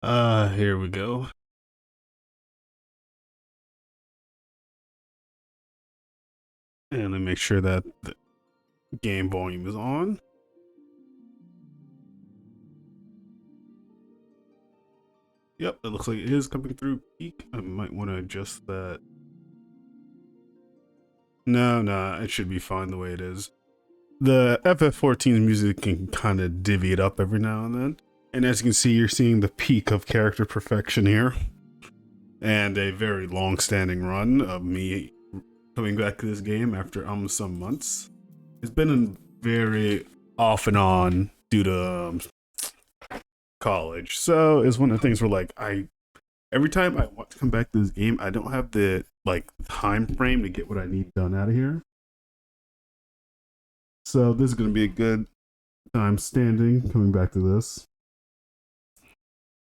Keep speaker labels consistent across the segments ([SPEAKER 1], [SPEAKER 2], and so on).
[SPEAKER 1] Here we go. And then make sure that the game volume is on. Yep, it looks like it is coming through peak. I might want to adjust that. No, it should be fine the way it is. The FF14's music can kind of divvy it up every now and then. And as you can see, you're seeing the peak of character perfection here. And a very long-standing run of me coming back to this game after almost some months. It's been a very off and on due to college. So it's one of the things where like every time I want to come back to this game, I don't have the like time frame to get what I need done out of here. So this is gonna be a good time standing coming back to this.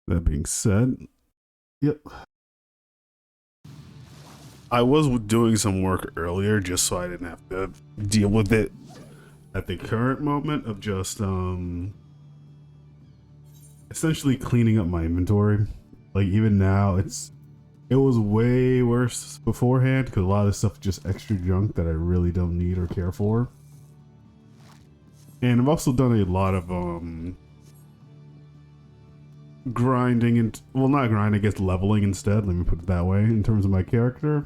[SPEAKER 1] That being said, yep. I was doing some work earlier just so I didn't have to deal with it at the current moment of just essentially cleaning up my inventory. Like even now it was way worse beforehand because a lot of stuff is just extra junk that I really don't need or care for. And I've also done a lot of grinding and well, not grinding, I guess leveling instead, let me put it that way, in terms of my character.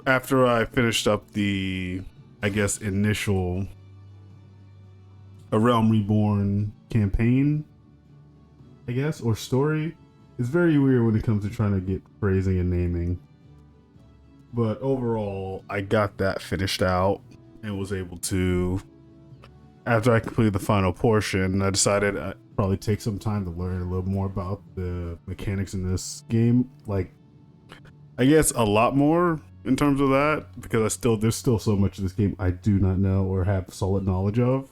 [SPEAKER 1] After I finished up the, I guess, initial A Realm Reborn campaign, I guess, or story, it's very weird when it comes to trying to get phrasing and naming. But overall, I got that finished out and was able to, after I completed the final portion, I decided I'd probably take some time to learn a little more about the mechanics in this game. Like, I guess a lot more in terms of that, because there's still so much of this game I do not know or have solid knowledge of.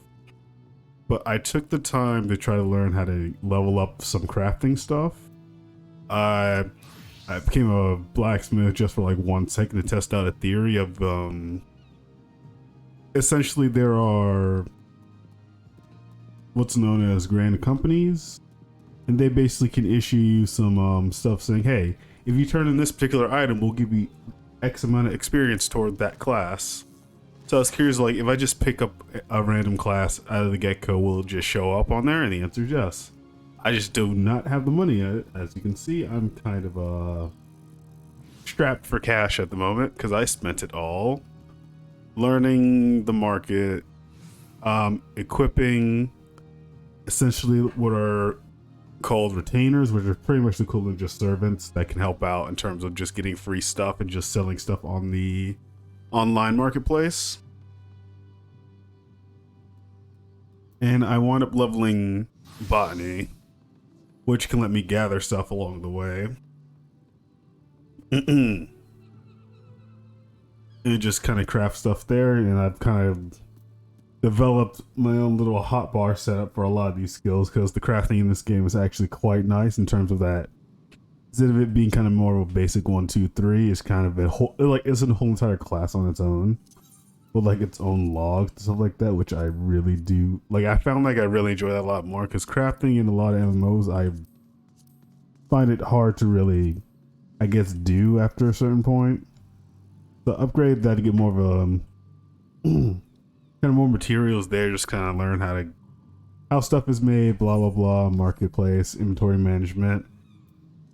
[SPEAKER 1] But I took the time to try to learn how to level up some crafting stuff. I became a blacksmith just for like 1 second to test out a theory of essentially there are what's known as grand companies, and they basically can issue you some stuff saying, hey, if you turn in this particular item, we'll give you X amount of experience toward that class. So I was curious, like, if I just pick up a random class out of the get-go, will it just show up on there? And the answer is yes. I just do not have the money. As you can see, I'm kind of strapped for cash at the moment because I spent it all learning the market, equipping essentially what are called retainers, which are pretty much the equivalent of just servants that can help out in terms of just getting free stuff and just selling stuff on the online marketplace. And I wound up leveling botany, which can let me gather stuff along the way. And just kind of craft stuff there, and I've kind of developed my own little hotbar setup for a lot of these skills because the crafting in this game is actually quite nice in terms of that. Instead of it being kind of more of a basic 1, 2, 3, it's kind of a whole, like, it's a whole entire class on its own with like its own log, stuff like that, which I really do like. I found like I really enjoy that a lot more because crafting in a lot of MMOs, I find it hard to really, I guess, do after a certain point. So upgrade that to get more of a kind of more materials there, just kind of learn how stuff is made, blah blah blah, marketplace, inventory management.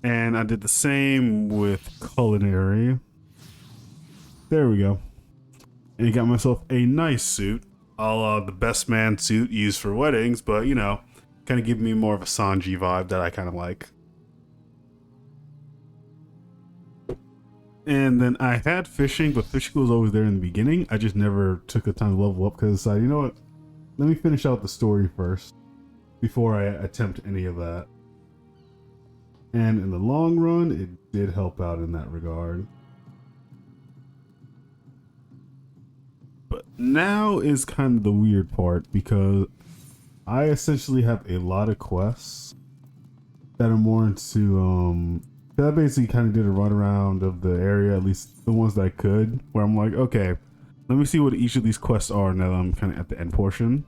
[SPEAKER 1] And I did the same with culinary. There we go. And got myself a nice suit, a la the best man suit used for weddings, but you know, kind of give me more of a Sanji vibe that I kind of like. And then I had fishing, but fishing was always there in the beginning. I just never took the time to level up because I decided, you know what, let me finish out the story first before I attempt any of that. And in the long run, it did help out in that regard. But now is kind of the weird part because I essentially have a lot of quests that are more into I basically kind of did a run around of the area, at least the ones that I could, where I'm like, okay, let me see what each of these quests are now that I'm kind of at the end portion.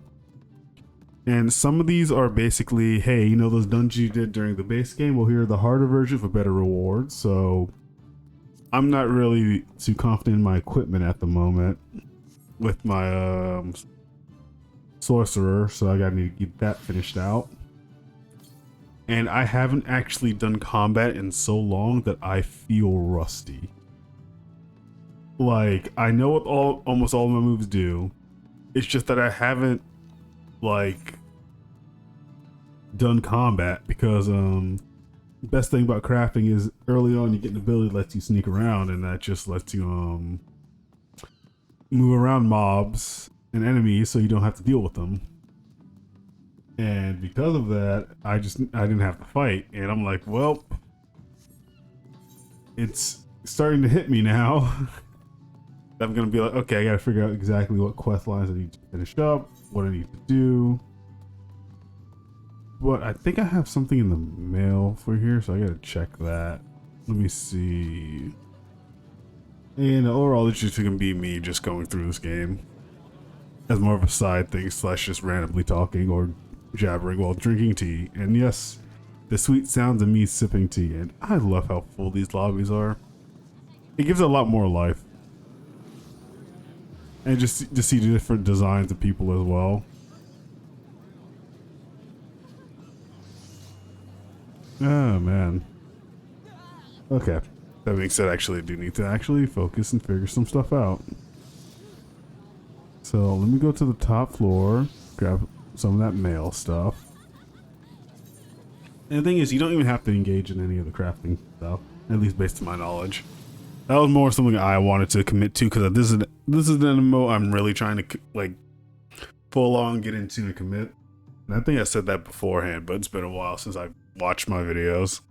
[SPEAKER 1] And some of these are basically, hey, you know those dungeons you did during the base game? Well, here are the harder version for better rewards. So I'm not really too confident in my equipment at the moment with my sorcerer, so I gotta need to get that finished out. And I haven't actually done combat in so long that I feel rusty. Like, I know what almost all of my moves do. It's just that I haven't like done combat because best thing about crafting is early on you get an ability that lets you sneak around, and that just lets you move around mobs and enemies so you don't have to deal with them. And because of that, I didn't have to fight, and I'm like, well, it's starting to hit me now. I'm gonna be like, okay, I gotta figure out exactly what quest lines I need to finish up, what I need to do. But I think I have something in the mail for here, so I gotta check that. Let me see. And overall, it's just gonna be me just going through this game as more of a side thing, slash just randomly talking or jabbering while drinking tea. And yes, the sweet sounds of me sipping tea. And I love how full these lobbies are. It gives it a lot more life. And just to see the different designs of people as well. Oh man. Okay. That being said, actually I do need to actually focus and figure some stuff out. So let me go to the top floor, grab some of that mail stuff. And the thing is, you don't even have to engage in any of the crafting stuff, at least based on my knowledge. That was more something I wanted to commit to because this is an MMO I'm really trying to like full on get into and commit. And I think I said that beforehand, but it's been a while since I've watched my videos.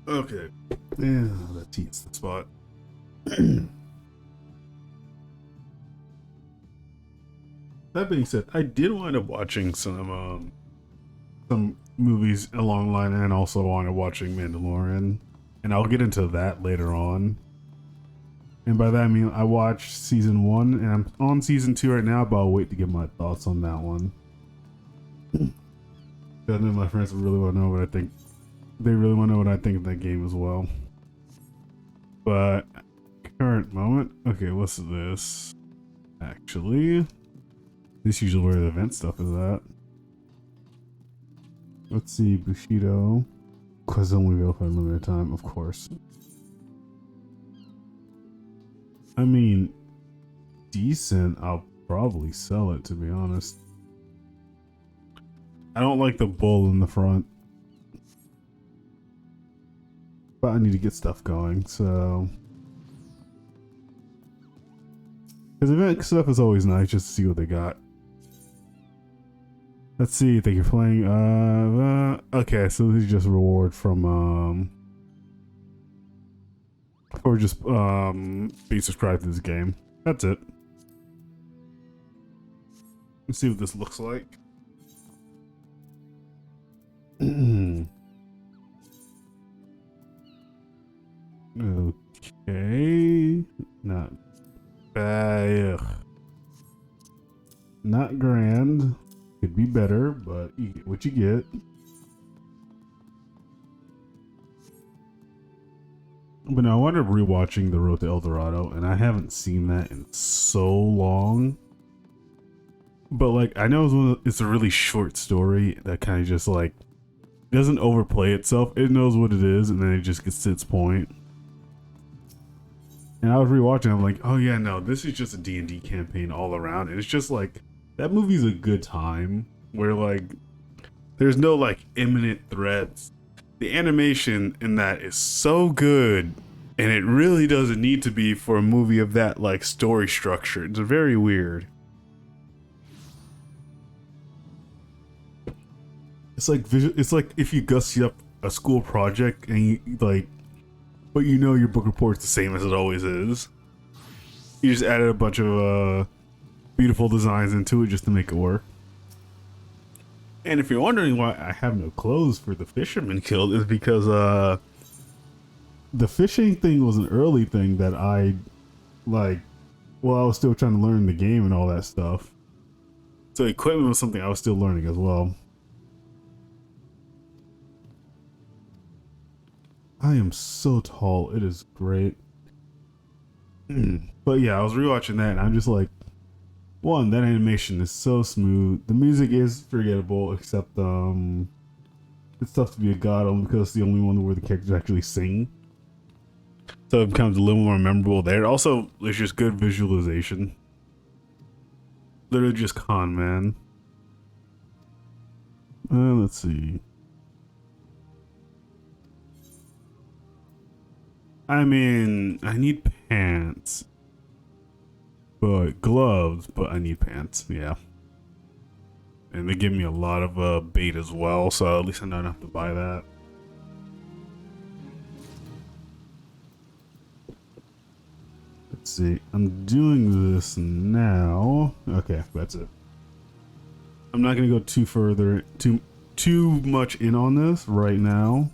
[SPEAKER 1] Okay. Yeah, that teats the spot. That being said, I did wind up watching some movies along the line, and also wound up watching Mandalorian, and I'll get into that later on. And by that I mean I watched season 1, and I'm on season 2 right now, but I'll wait to get my thoughts on that one. I know my friends really want to know what I think. They really want to know what I think of that game as well. But current moment, okay, what's this? Actually, this is usually where the event stuff is at. Let's see, Bushido. Because only available for a limited time, of course. I mean, decent. I'll probably sell it, to be honest. I don't like the bull in the front. But I need to get stuff going, so. Because event stuff is always nice just to see what they got. Let's see, thank you for playing. Okay, so this is just a reward from for just being subscribed to this game. That's it. Let's see what this looks like. Okay, not bad. Not grand. Could be better, but you get what you get. But now I wound up rewatching The Road to El Dorado, and I haven't seen that in so long. But like, I know it's a really short story that kind of just like doesn't overplay itself. It knows what it is, and then it just gets to its point. And I was rewatching. I'm like, oh yeah, no, this is just a D&D campaign all around, and it's just like. That movie's a good time where like there's no like imminent threats. The animation in that is so good, and it really doesn't need to be for a movie of that like story structure. It's very weird. It's like if you gussy up a school project and you like, but you know your book report's the same as it always is. You just added a bunch of beautiful designs into it just to make it work. And if you're wondering why I have no clothes for the fisherman guild, is because the fishing thing was an early thing that I like while I was still trying to learn the game and all that stuff. So equipment was something I was still learning as well. I am so tall. It is great. But yeah, I was rewatching that and I'm just like, one, that animation is so smooth. The music is forgettable, except it's tough to be a god only because it's the only one where the characters actually sing. So it becomes a little more memorable there. Also, there's just good visualization. Literally just con man. Let's see. I mean, I need pants. But gloves, but I need pants, yeah. And they give me a lot of bait as well, so at least I don't have to buy that. Let's see, I'm doing this now. Okay, that's it. I'm not gonna go too much in on this right now.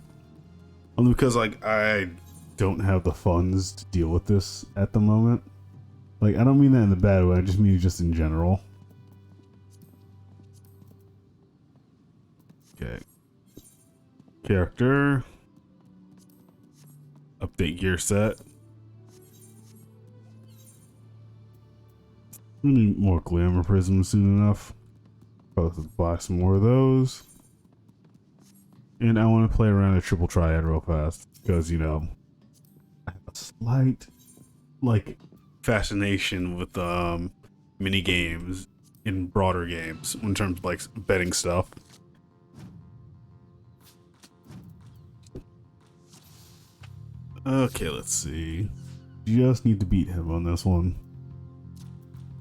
[SPEAKER 1] Only because like I don't have the funds to deal with this at the moment. Like, I don't mean that in the bad way, I just mean just in general. Okay. Character. Update gear set. I need more glamour prisms soon enough. Probably buy some more of those. And I want to play around a triple triad real fast. Because, you know, I have a slight, like, fascination with mini games in broader games in terms of like betting stuff. Okay, let's see. Just need to beat him on this one.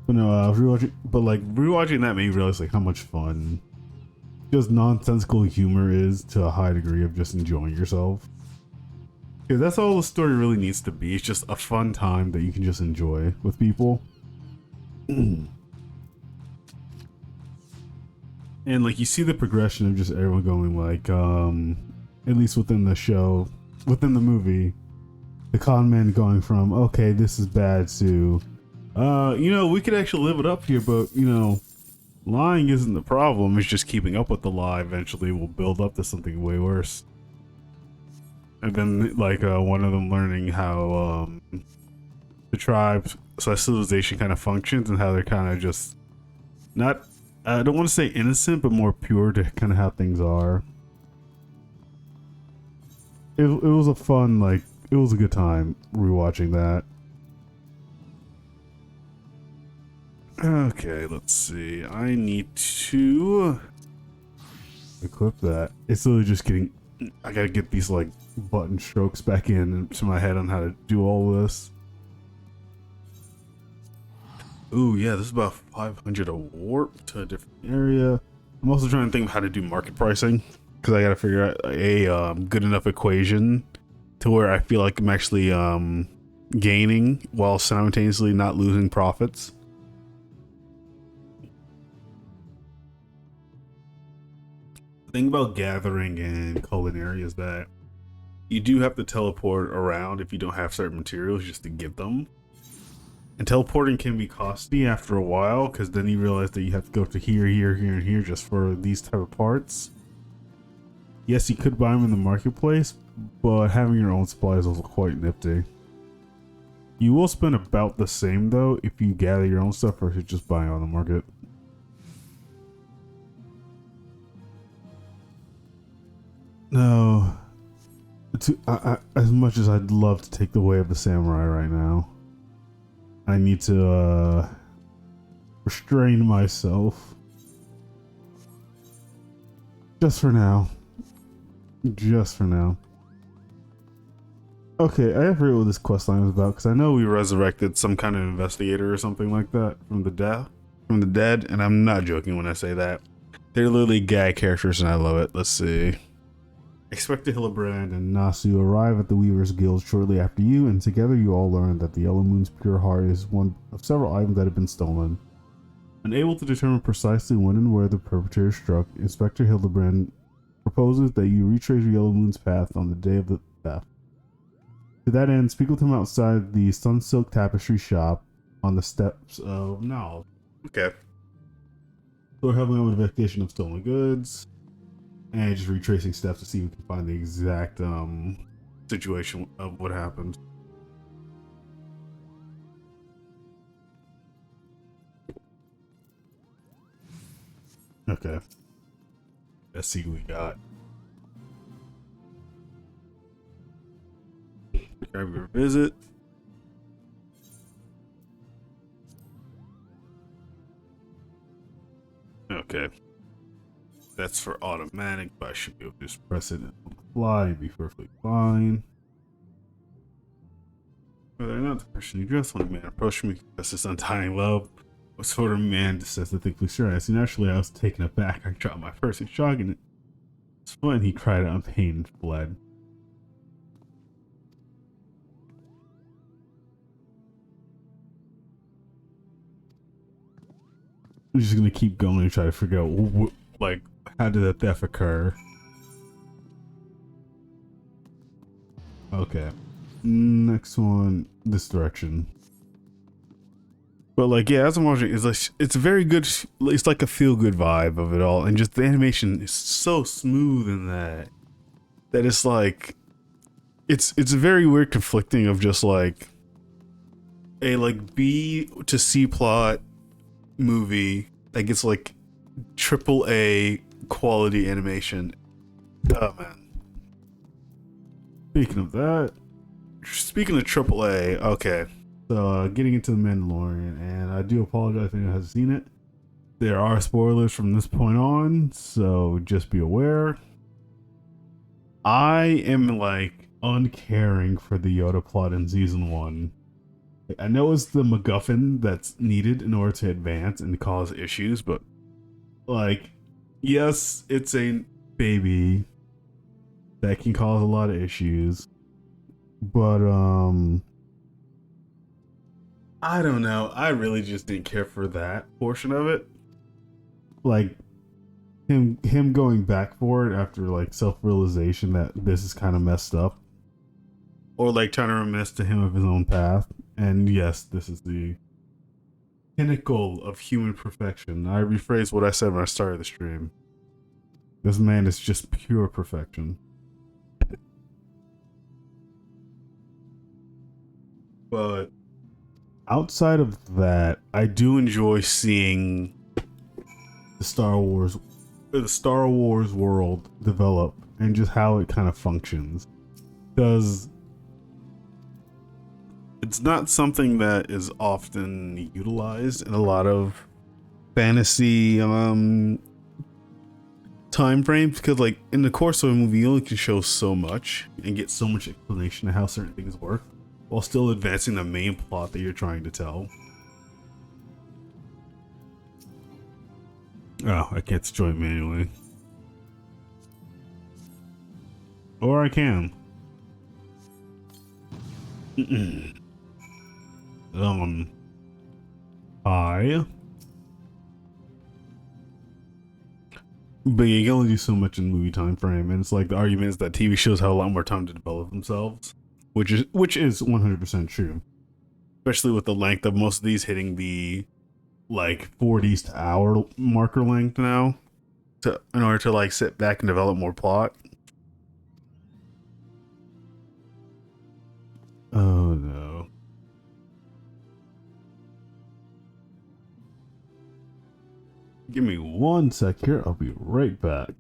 [SPEAKER 1] But no, I was rewatching, but like rewatching that made me realize like how much fun just nonsensical humor is to a high degree of just enjoying yourself. Because that's all the story really needs to be. It's just a fun time that you can just enjoy with people. And like you see the progression of just everyone going like, at least within the show, within the movie, the con man going from, okay, this is bad to, you know, we could actually live it up here, but you know, lying isn't the problem. It's just keeping up with the lie eventually will build up to something way worse. And then, like, one of them learning how the tribe civilization kind of functions and how they're kind of just not, I don't want to say innocent, but more pure to kind of how things are. It was a fun, like, it was a good time rewatching that. Okay, let's see. I need to equip that. It's literally just getting, I gotta get these, like, button strokes back into my head on how to do all this. Ooh, yeah, this is about 500 a warp to a different area. I'm also trying to think of how to do market pricing because I gotta figure out a good enough equation to where I feel like I'm actually gaining while simultaneously not losing profits. The thing about gathering and culinary is that you do have to teleport around if you don't have certain materials just to get them. And teleporting can be costly after a while because then you realize that you have to go to here, here, here, and here just for these type of parts. Yes, you could buy them in the marketplace, but having your own supplies is also quite nifty. You will spend about the same though if you gather your own stuff versus just buying on the market. No. As much as I'd love to take the way of the samurai right now, I need to restrain myself. Just for now. Just for now. Okay, I forget what this questline was about because I know we resurrected some kind of investigator or something like that from the dead, and I'm not joking when I say that. They're literally gag characters and I love it. Let's see. Expect Hildebrand and Nasu arrive at the Weaver's Guild shortly after you, and together you all learn that the Yellow Moon's pure heart is one of several items that have been stolen. Unable to determine precisely when and where the perpetrator struck, Inspector Hildebrand proposes that you retrace Yellow Moon's path on the day of the theft. To that end, speak with him outside the Sunsilk Tapestry shop. on the steps of knowledge. Okay. So we're having an investigation of stolen goods and just retracing steps to see if we can find the exact situation of what happened. Okay. Let's see what we got. Grab your visit. Okay. That's for automatic, but I should be able to just press it on the fly and be perfectly fine. Whether or not the person you dress when a man approached me because this undying love, what sort of man says the thing please sure? I naturally I was taken aback. I dropped my purse and shocking it. It's fun, he cried out in pain and fled. I'm just gonna keep going and try to figure out like how did that theft occur. Okay, next one, this direction. But like, yeah, as I'm watching, it's a very good. It's like a feel good vibe of it all, and just the animation is so smooth in that it's like, it's very weird, conflicting of just like a like B to C plot movie that gets like AAA quality animation. Oh man. Speaking of AAA, okay. So getting into the Mandalorian, and I do apologize if anyone hasn't seen it. There are spoilers from this point on, so just be aware. I am like uncaring for the Yoda plot in season 1. I know it's the MacGuffin that's needed in order to advance and cause issues, but like, yes, it's a baby that can cause a lot of issues, but I don't know. I really just didn't care for that portion of it. Like him going back for it after like self-realization that this is kind of messed up, or like trying to reminisce to him of his own path. And yes, this is the pinnacle of human perfection. I rephrased what I said when I started the stream. This man is just pure perfection. But outside of that, I do enjoy seeing the Star Wars world develop and just how it kind of functions. Because it's not something that is often utilized in a lot of fantasy time frames, because like in the course of a movie you only can show so much and get so much explanation of how certain things work while still advancing the main plot that you're trying to tell. Oh, I can't destroy it manually. Or I can. I. But you can only do so much in the movie time frame, and it's like the argument is that TV shows have a lot more time to develop themselves, which is 100% true. Especially with the length of most of these hitting the like 40s to hour marker length now, in order to like sit back and develop more plot. Oh no. Give me 1 sec here, I'll be right back.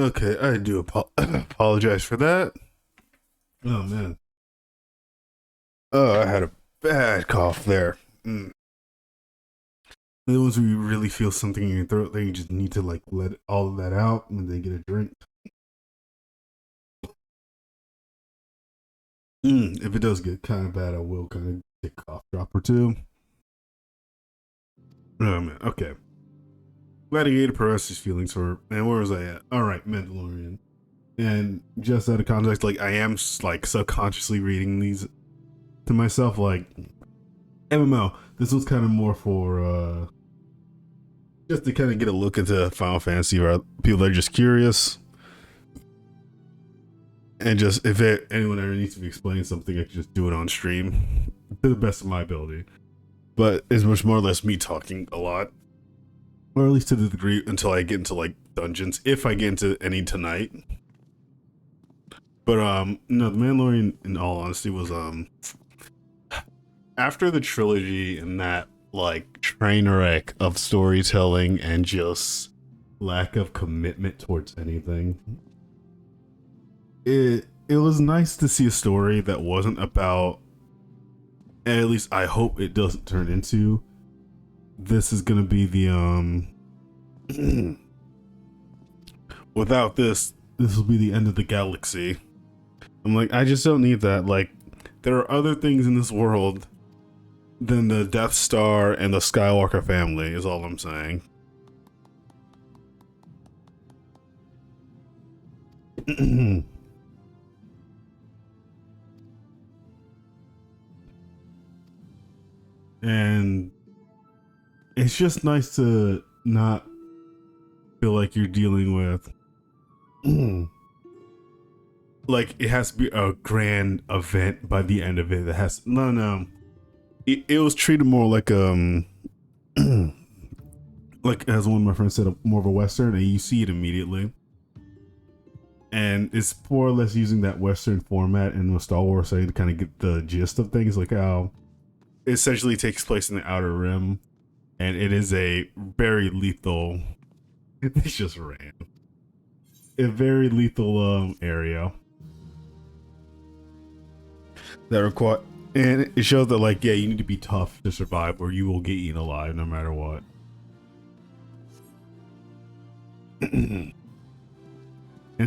[SPEAKER 1] Okay, I do apologize for that. Oh man. Oh, I had a bad cough there. Mm. The ones where you really feel something in your throat, then you just need to like let all of that out and then get a drink. If it does get kind of bad, I will kind of take a cough drop or two. Oh man, okay. Gladiator progresses feelings for, and where was I at? All right, Mandalorian. And just out of context, like I am like subconsciously reading these to myself, like MMO. This was kind of more for just to kind of get a look into Final Fantasy, or people that are just curious, and just if anyone ever needs to be explaining something, I can just do it on stream to the best of my ability. But it's much more or less me talking a lot, or at least to the degree until I get into like dungeons, if I get into any tonight. But no, the Mandalorian, in all honesty, was after the trilogy and that like train wreck of storytelling and just lack of commitment towards anything. It was nice to see a story that wasn't about, at least I hope it doesn't turn into, this is gonna be the without this will be the end of the galaxy. I'm like, I just don't need that. Like, there are other things in this world than the Death Star and the Skywalker family, is all I'm saying. And it's just nice to not feel like you're dealing with like it has to be a grand event by the end of it. It has no. It was treated more like like as one of my friends said, more of a western, and you see it immediately. And it's more or less using that western format in the Star Wars setting to kind of get the gist of things, like how it essentially takes place in the Outer Rim, and it is a very lethal. It's just ran a very lethal area that require, and it shows that like, yeah, you need to be tough to survive, or you will get eaten alive no matter what. And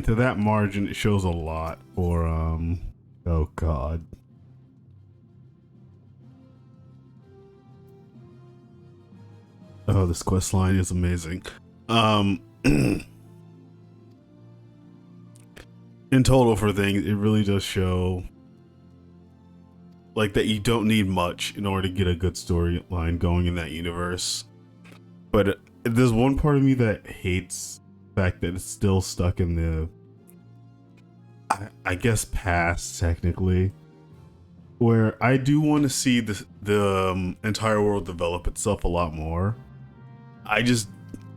[SPEAKER 1] to that margin, it shows a lot for oh god. Oh, this quest line is amazing. In total for things, it really does show like that you don't need much in order to get a good storyline going in that universe. But there's one part of me that hates the fact that it's still stuck in the I guess past, technically, where I do want to see the entire world develop itself a lot more. I just,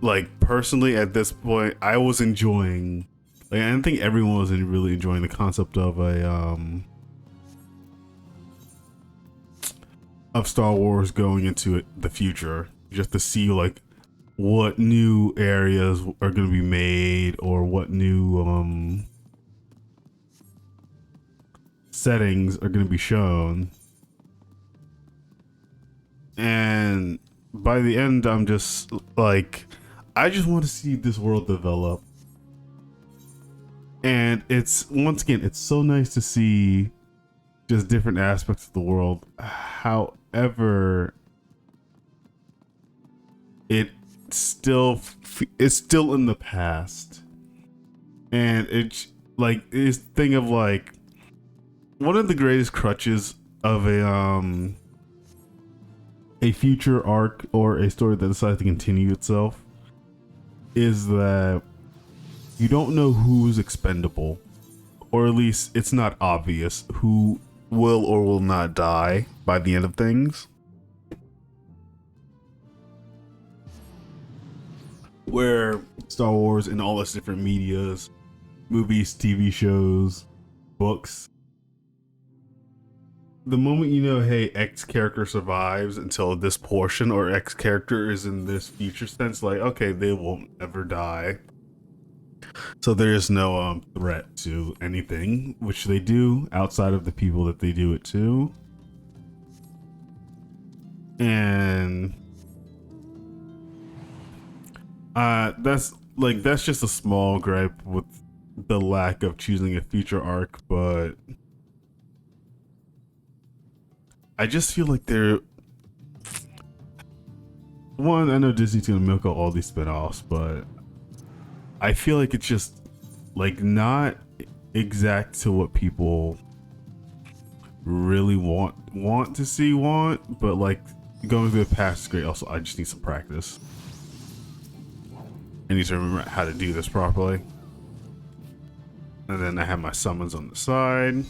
[SPEAKER 1] like, personally at this point, I was enjoying, like, I don't think everyone was really enjoying the concept of of Star Wars going into the future, just to see like what new areas are going to be made, or what new settings are going to be shown. And by the end, I'm just like, I just want to see this world develop. And it's, once again, it's so nice to see just different aspects of the world. However, it's still in the past, and it's like this thing of like, one of the greatest crutches of a future arc or a story that decides to continue itself is that you don't know who's expendable, or at least it's not obvious who will or will not die by the end of things. Where Star Wars and all its different medias, movies, TV shows, books, the moment you know, hey, X character survives until this portion, or X character is in this future sense, like, okay, they won't ever die. So there is no threat to anything which they do outside of the people that they do it to. And that's just a small gripe with the lack of choosing a future arc, but I just feel like they're one, I know Disney's gonna milk out all these spin-offs, but I feel like it's just like not exact to what people really want to see, but like going through the past is great. Also, I just need some practice. I need to remember how to do this properly. And then I have my summons on the side.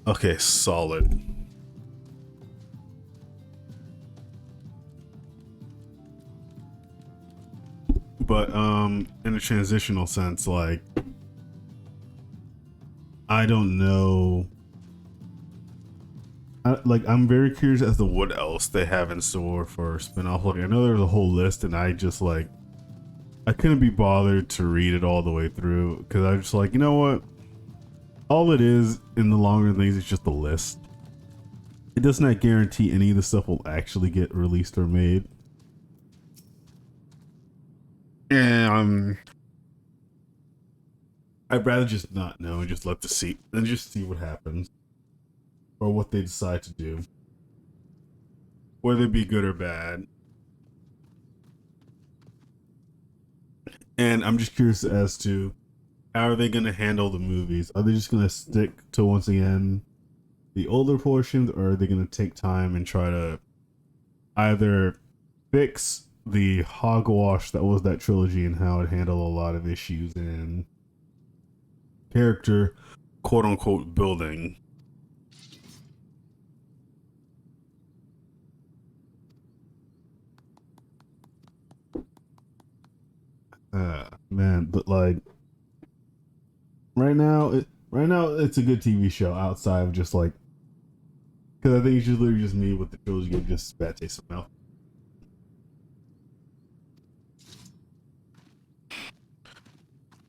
[SPEAKER 1] Okay, solid. But in a transitional sense, like I don't know. I'm very curious as to what else they have in store for spin-off. Like I know there's a whole list, and I just like I couldn't be bothered to read it all the way through because I was just like, you know what? All it is in the longer things is just a list. It does not guarantee any of the stuff will actually get released or made. And I'd rather just not know and just let the see and just see what happens or what they decide to do, whether it be good or bad. And I'm just curious as to how are they going to handle the movies? Are they just going to stick to, once again, the older portions, or are they going to take time and try to either fix the hogwash that was that trilogy and how it handled a lot of issues and character, quote unquote, building? Man, but like right now it's a good TV show outside of just like because I think it's just literally just me with the trilogy and just bad taste of mouth.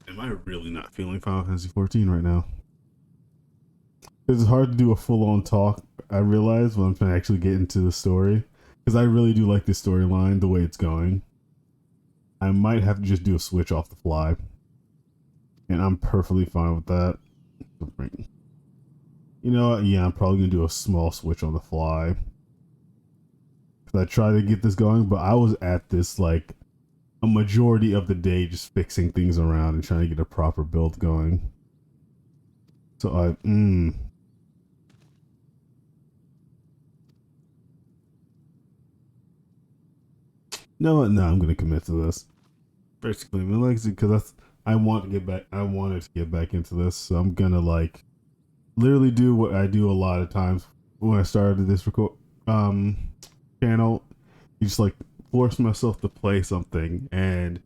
[SPEAKER 1] Am I really not feeling Final Fantasy 14 right now? It's hard to do a full-on talk. I realize when I'm trying to actually get into the story because I really do like this storyline the way it's going. I might have to just do a switch off the fly, and I'm perfectly fine with that. You know what? Yeah, I'm probably gonna do a small switch on the fly because I tried to get this going, but I was at this like a majority of the day just fixing things around and trying to get a proper build going. So no, I'm gonna commit to this. Basically, because that's I want to get back. I wanted to get back into this, so I'm gonna like literally do what I do a lot of times when I started this channel. You just like force myself to play something, and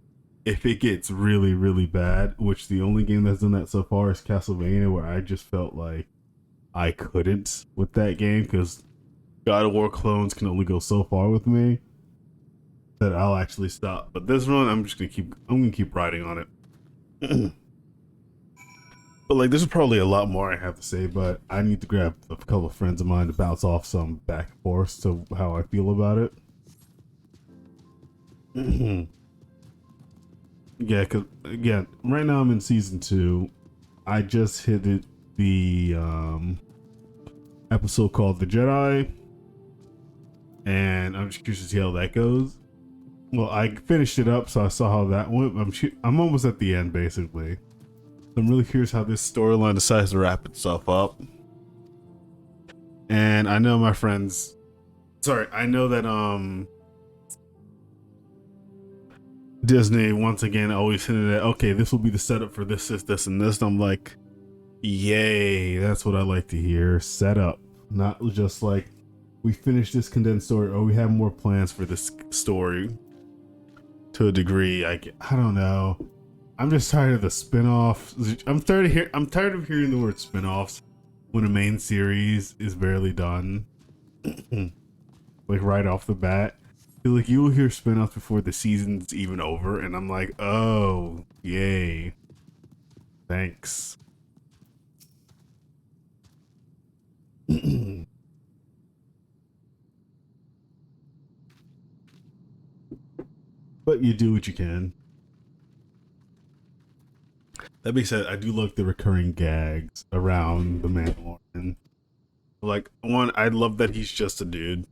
[SPEAKER 1] if it gets really really bad, which the only game that's done that so far is Castlevania, where I just felt like I couldn't with that game because God of War clones can only go so far with me that I'll actually stop. But this one, I'm gonna keep riding on it. But like, there's probably a lot more I have to say, but I need to grab a couple of friends of mine to bounce off some back and forth to how I feel about it. Yeah, because again, right now I'm in season 2. I just hit the episode called The Jedi, and I'm just curious to see how that goes. Well, I finished it up, so I saw how that went. I'm almost at the end, basically. I'm really curious how this storyline decides to wrap itself up. And I know my friends. Sorry, I know that Disney once again always hinted at, okay, this will be the setup for this, and this. And I'm like, yay, that's what I like to hear. Setup, not just like we finished this condensed story, or we have more plans for this story. To a degree, I don't know. I'm just tired of the spin-offs. I'm tired of hearing the word spin-offs when a main series is barely done. Like right off the bat. Like you'll hear spin-offs before the season's even over, and I'm like, oh, yay. Thanks. But you do what you can. That being said, I do like the recurring gags around the Mandalorian. Like, one, I love that he's just a dude.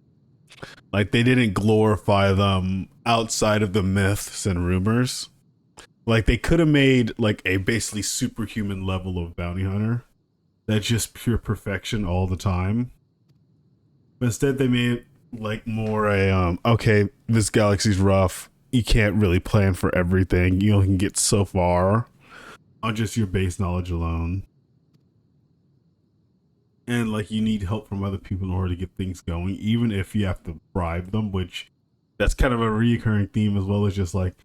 [SPEAKER 1] Like, they didn't glorify them outside of the myths and rumors. Like, they could have made, like, a basically superhuman level of bounty hunter. That's just pure perfection all the time. But instead, they made, like, more okay, this galaxy's rough. You can't really plan for everything. You only can get so far on just your base knowledge alone. And like you need help from other people in order to get things going, even if you have to bribe them, which that's kind of a recurring theme as well as just like,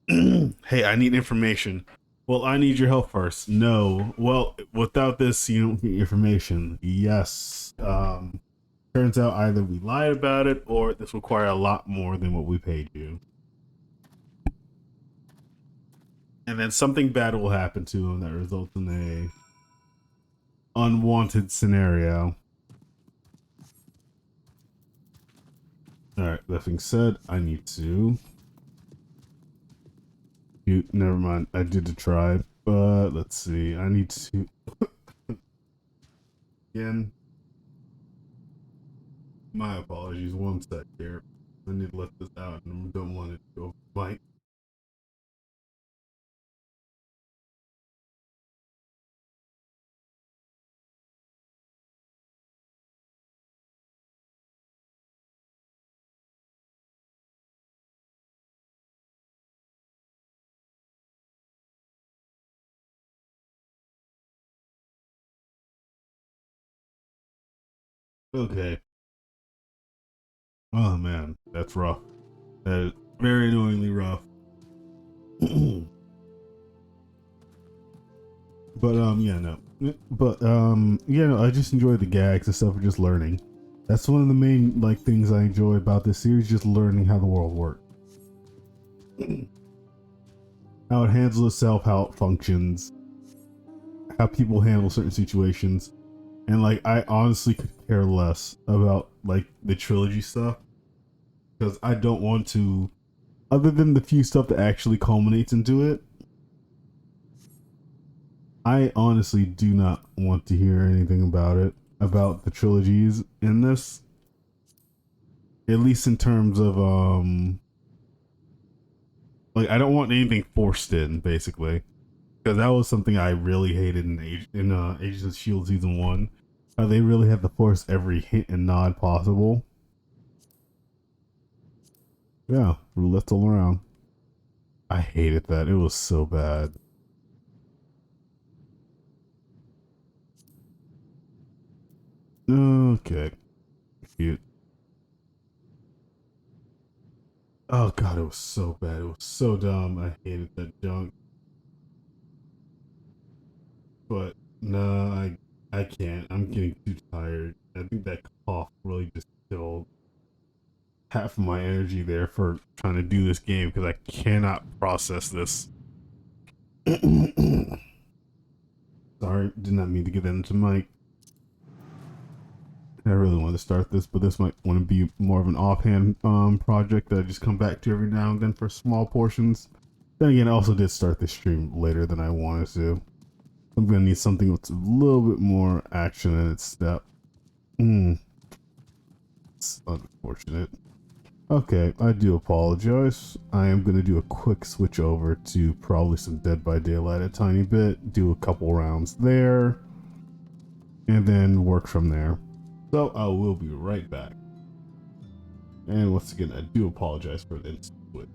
[SPEAKER 1] hey, I need information. Well, I need your help first. No. Well, without this, you don't get information. Yes. Turns out either we lied about it or this require a lot more than what we paid you. And then something bad will happen to him that results in a unwanted scenario. Alright, that being said, I need to... Shoot, never mind. I did the try, but let's see. I need to... Again. My apologies. One sec here. I need to let this out and don't want it to go blank. Okay. Oh man, that's rough. That is very annoyingly rough. But yeah, no. But yeah, no, I just enjoy the gags and stuff and just learning. That's one of the main like things I enjoy about this series, just learning how the world works. How it handles itself, how it functions, how people handle certain situations. And like I honestly could care less about like the trilogy stuff. Because I don't want to, other than the few stuff that actually culminates into it, I honestly do not want to hear anything about it, about the trilogies in this. At least in terms of, like, I don't want anything forced in, basically. Because that was something I really hated in Agents of S.H.I.E.L.D. Season 1. How they really had to force every hint and nod possible. Yeah, roulette's all around. I hated that. It was so bad. Okay. Cute. Oh god, it was so bad. It was so dumb. I hated that junk. But no, I can't. I'm getting too tired. I think that cough really just killed half of my energy there for trying to do this game because I cannot process this. Sorry, did not mean to get that into mic. I really wanted to start this, but this might want to be more of an offhand project that I just come back to every now and then for small portions. Then again, I also did start this stream later than I wanted to. I'm gonna need something with a little bit more action in its step. It's unfortunate. Okay, I do apologize. I am gonna do a quick switch over to probably some Dead by Daylight a tiny bit, do a couple rounds there, and then work from there. So I will be right back. And once again, I do apologize for the instant switch.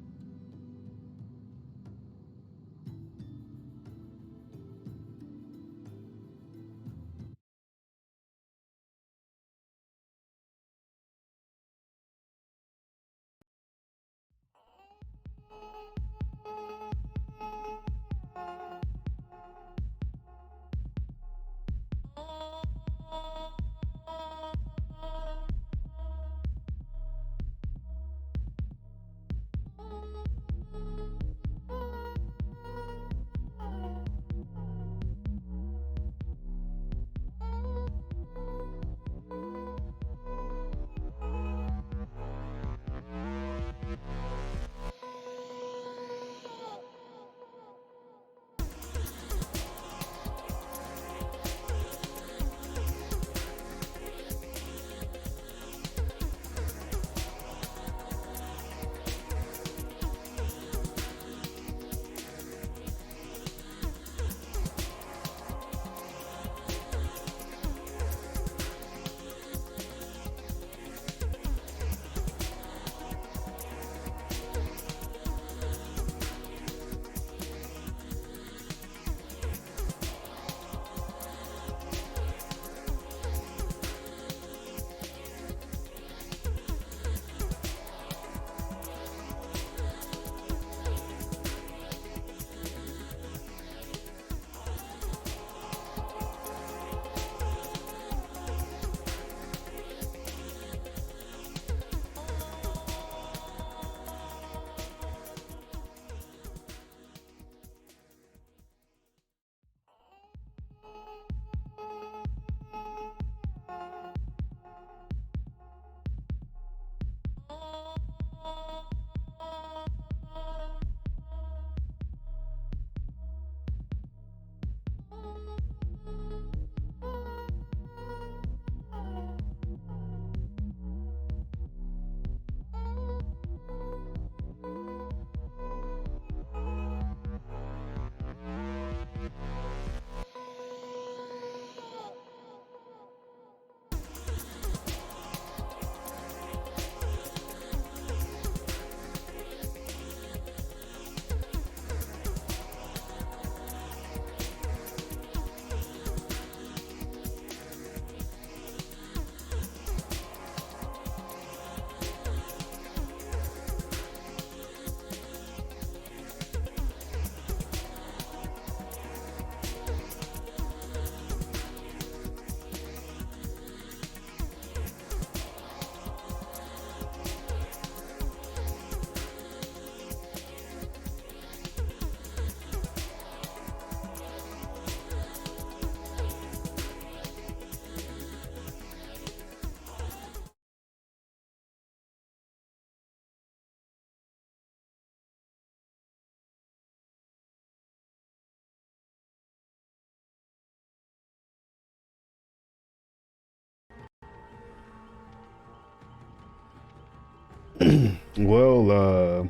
[SPEAKER 1] Well,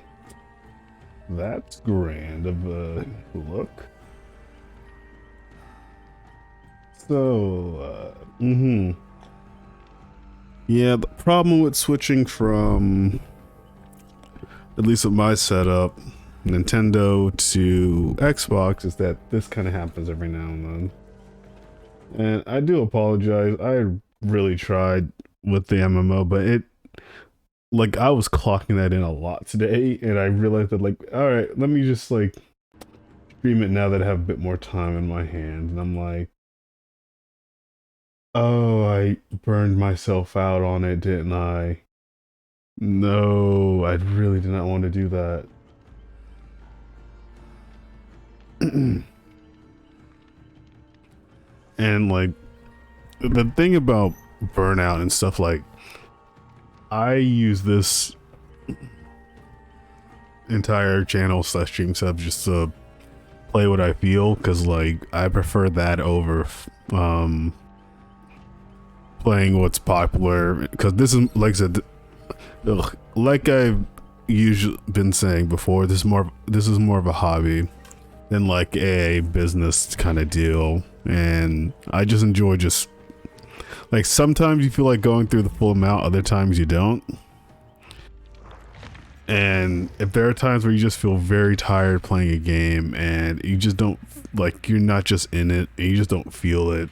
[SPEAKER 1] that's grand of a look. So, yeah, the problem with switching from, at least with my setup, Nintendo to Xbox is that this kind of happens every now and then. And I do apologize. I really tried with the MMO, but like, I was clocking that in a lot today, and I realized that, like, alright, let me just, like, stream it now that I have a bit more time in my hands. And I'm like, oh, I burned myself out on it, didn't I? No, I really did not want to do that. And, like, the thing about burnout and stuff, like, I use this entire channel / stream sub just to play what I feel, because, like, I prefer that over playing what's popular, because this is, like I said, like I've usually been saying before, this is more of a hobby than like a business kind of deal, and I just enjoy just, like, sometimes you feel like going through the full amount, other times you don't. And if there are times where you just feel very tired playing a game and you just don't, like, you're not just in it and you just don't feel it,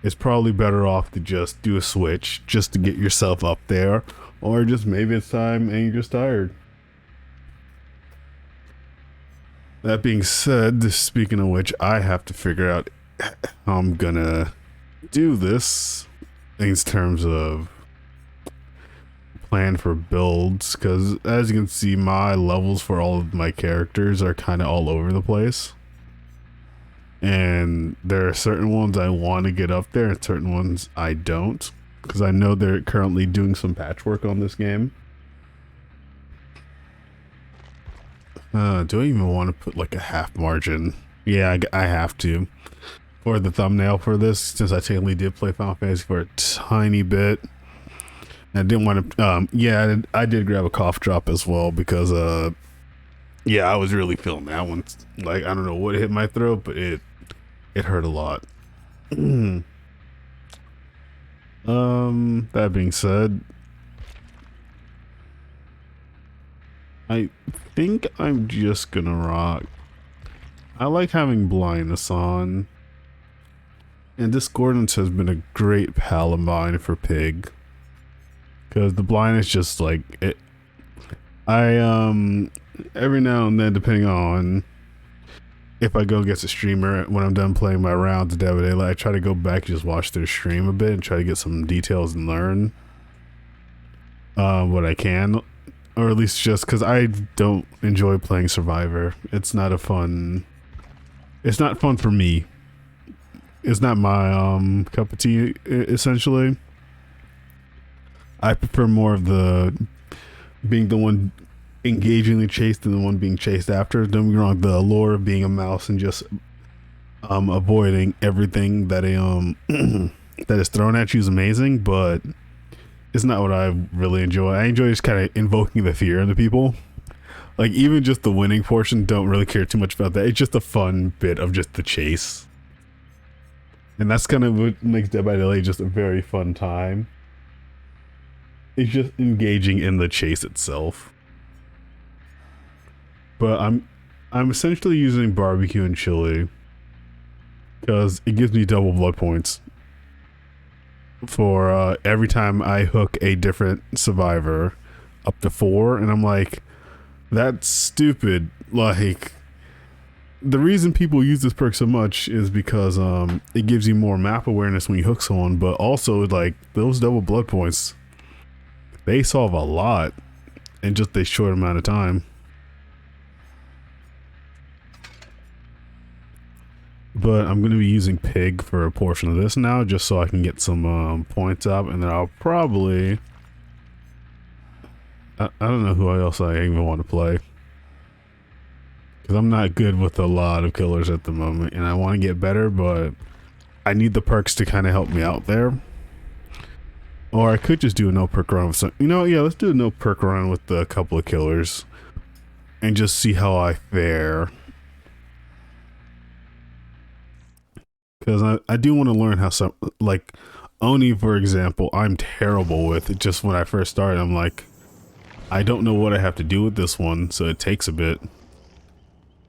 [SPEAKER 1] it's probably better off to just do a switch just to get yourself up there, or just maybe it's time and you're just tired. That being said, speaking of which, I have to figure out how I'm gonna do this in terms of plan for builds, because as you can see, my levels for all of my characters are kind of all over the place, and there are certain ones I want to get up there and certain ones I don't, because I know they're currently doing some patchwork on this game. Do I even want to put like a half margin? Yeah, I have to for the thumbnail for this, since I technically did play Final Fantasy for a tiny bit. I didn't want to, yeah, I did grab a cough drop as well, because, yeah, I was really feeling that one. Like, I don't know what hit my throat, but it hurt a lot. That being said, I think I'm just gonna rock. I like having blindness on, and discordance has been a great pal of mine for Pig, because the blindness just, like, it, I every now and then, depending on if I go against a streamer, when I'm done playing my rounds of Dead by Daylight, I try to go back and just watch their stream a bit and try to get some details and learn what I can. Or at least just because I don't enjoy playing Survivor. It's not fun for me. It's not my cup of tea, essentially. I prefer more of the being the one engagingly chased than the one being chased after. Don't get me wrong, the allure of being a mouse and just avoiding everything that that is thrown at you is amazing, but it's not what I really enjoy. I enjoy just kind of invoking the fear into people. Like, even just the winning portion, don't really care too much about that. It's just a fun bit of just the chase. And that's kind of what makes Dead by Daylight just a very fun time. It's just engaging in the chase itself. But I'm essentially using barbecue and chili because it gives me double blood points for every time I hook a different survivor, up to 4, and I'm like, that's stupid. Like, the reason people use this perk so much is because it gives you more map awareness when you hook someone, but also, like, those double blood points, they solve a lot in just a short amount of time. But I'm going to be using Pig for a portion of this now, just so I can get some points up, and then I'll probably... I don't know who else I even want to play. Because I'm not good with a lot of killers at the moment, and I want to get better, but I need the perks to kind of help me out there. Or I could just do a no perk run with some. You know, yeah, let's do a no perk run with a couple of killers, and just see how I fare. Because I do want to learn how some, like Oni, for example, I'm terrible with. It just when I first started, I'm like, I don't know what I have to do with this one, so it takes a bit.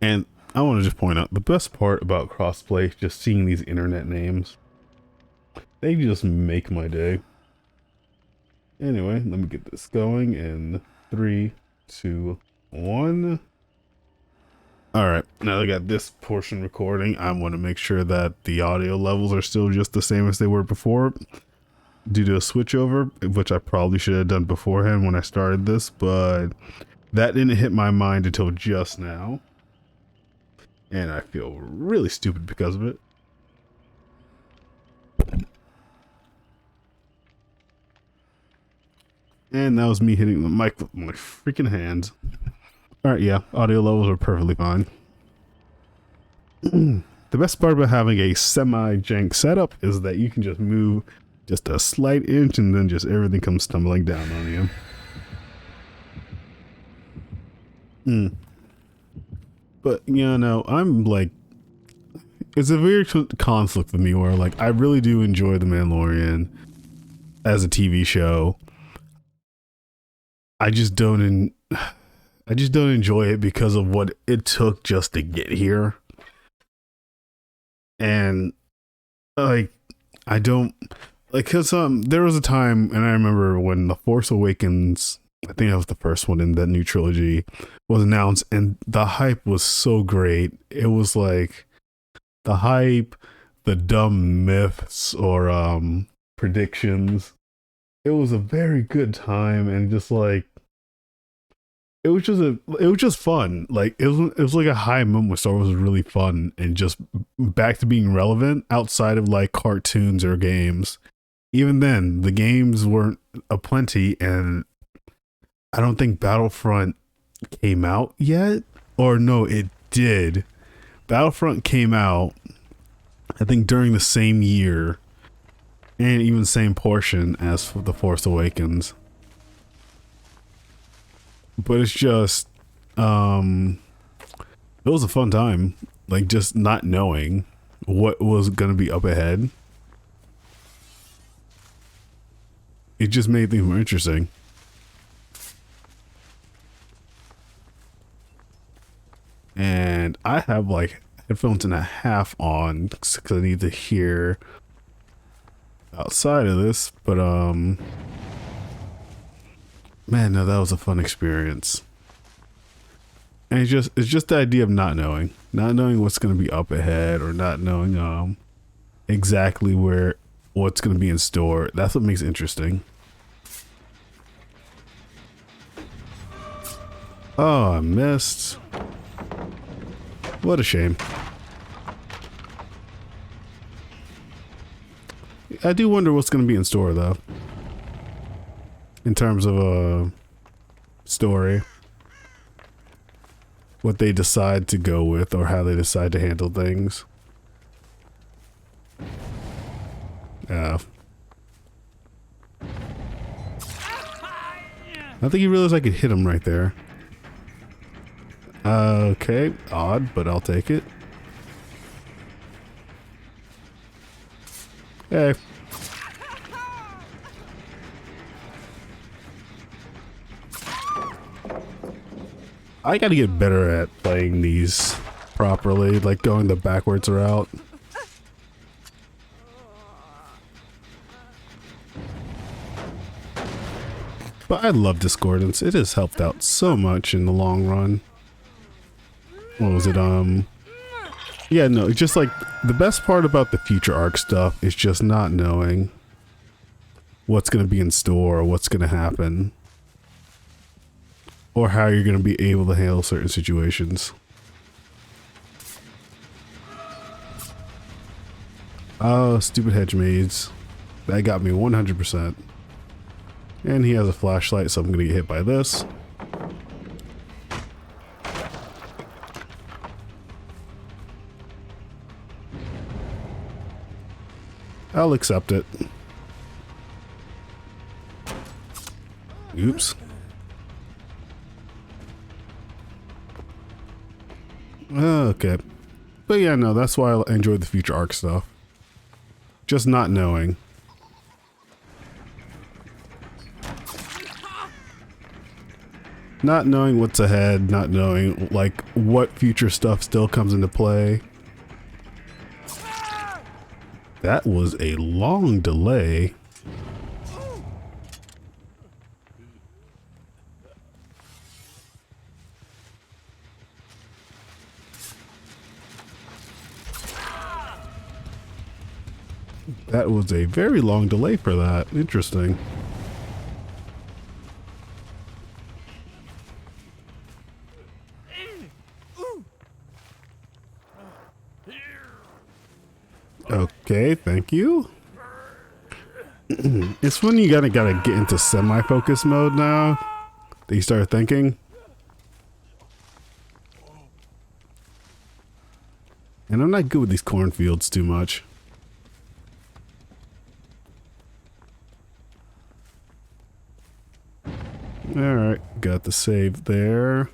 [SPEAKER 1] And I want to just point out, the best part about crossplay is just seeing these internet names. They just make my day. Anyway, let me get this going in 3, 2, 1. Alright, now that I got this portion recording, I want to make sure that the audio levels are still just the same as they were before. Due to a switchover, which I probably should have done beforehand when I started this, but that didn't hit my mind until just now. And I feel really stupid because of it. And that was me hitting the mic with my freaking hands. Alright, yeah, audio levels are perfectly fine. The best part about having a semi-jank setup is that you can just move just a slight inch and then just everything comes stumbling down on you. But, you know, I'm like, it's a weird conflict with me where, like, I really do enjoy The Mandalorian as a TV show. I just don't enjoy it because of what it took just to get here. And like I don't like, cause there was a time, and I remember when The Force Awakens, I think that was the first one in that new trilogy, was announced, and the hype was so great. It was like the hype, the dumb myths or predictions. It was a very good time, and just like it was just fun. Like it was like a high moment where Star Wars was really fun and just back to being relevant outside of like cartoons or games. Even then, the games weren't aplenty, and I don't think Battlefront came out yet. Or no, it did. Battlefront came out, I think, during the same year, and even the same portion as The Force Awakens. But it's just, it was a fun time. Like, just not knowing what was going to be up ahead. It just made things more interesting. And I have like headphones and a half on because I need to hear outside of this. But, man, no, that was a fun experience. And it's just the idea of not knowing what's going to be up ahead, or not knowing exactly what's going to be in store. That's what makes it interesting. Oh, I missed. What a shame. I do wonder what's going to be in store, though, in terms of a story. What they decide to go with, or how they decide to handle things. Yeah. I think he realized I could hit him right there. Okay, odd, but I'll take it. Hey. I gotta get better at playing these properly, like going the backwards route. But I love Discordance. It has helped out so much in the long run. What was it? Yeah, no, it's just like the best part about the future arc stuff is just not knowing what's going to be in store, or what's going to happen, or how you're going to be able to handle certain situations. Oh, stupid hedge maids. That got me 100%. And he has a flashlight, so I'm going to get hit by this. I'll accept it. Oops. Okay. But yeah, no, that's why I enjoyed the future arc stuff. Just not knowing. Not knowing what's ahead, not knowing, like, what future stuff still comes into play. That was a long delay. That was a very long delay for that. Interesting. Okay, thank you. It's when you gotta get into semi-focus mode now that you start thinking. And I'm not good with these cornfields too much. Alright, got the save there.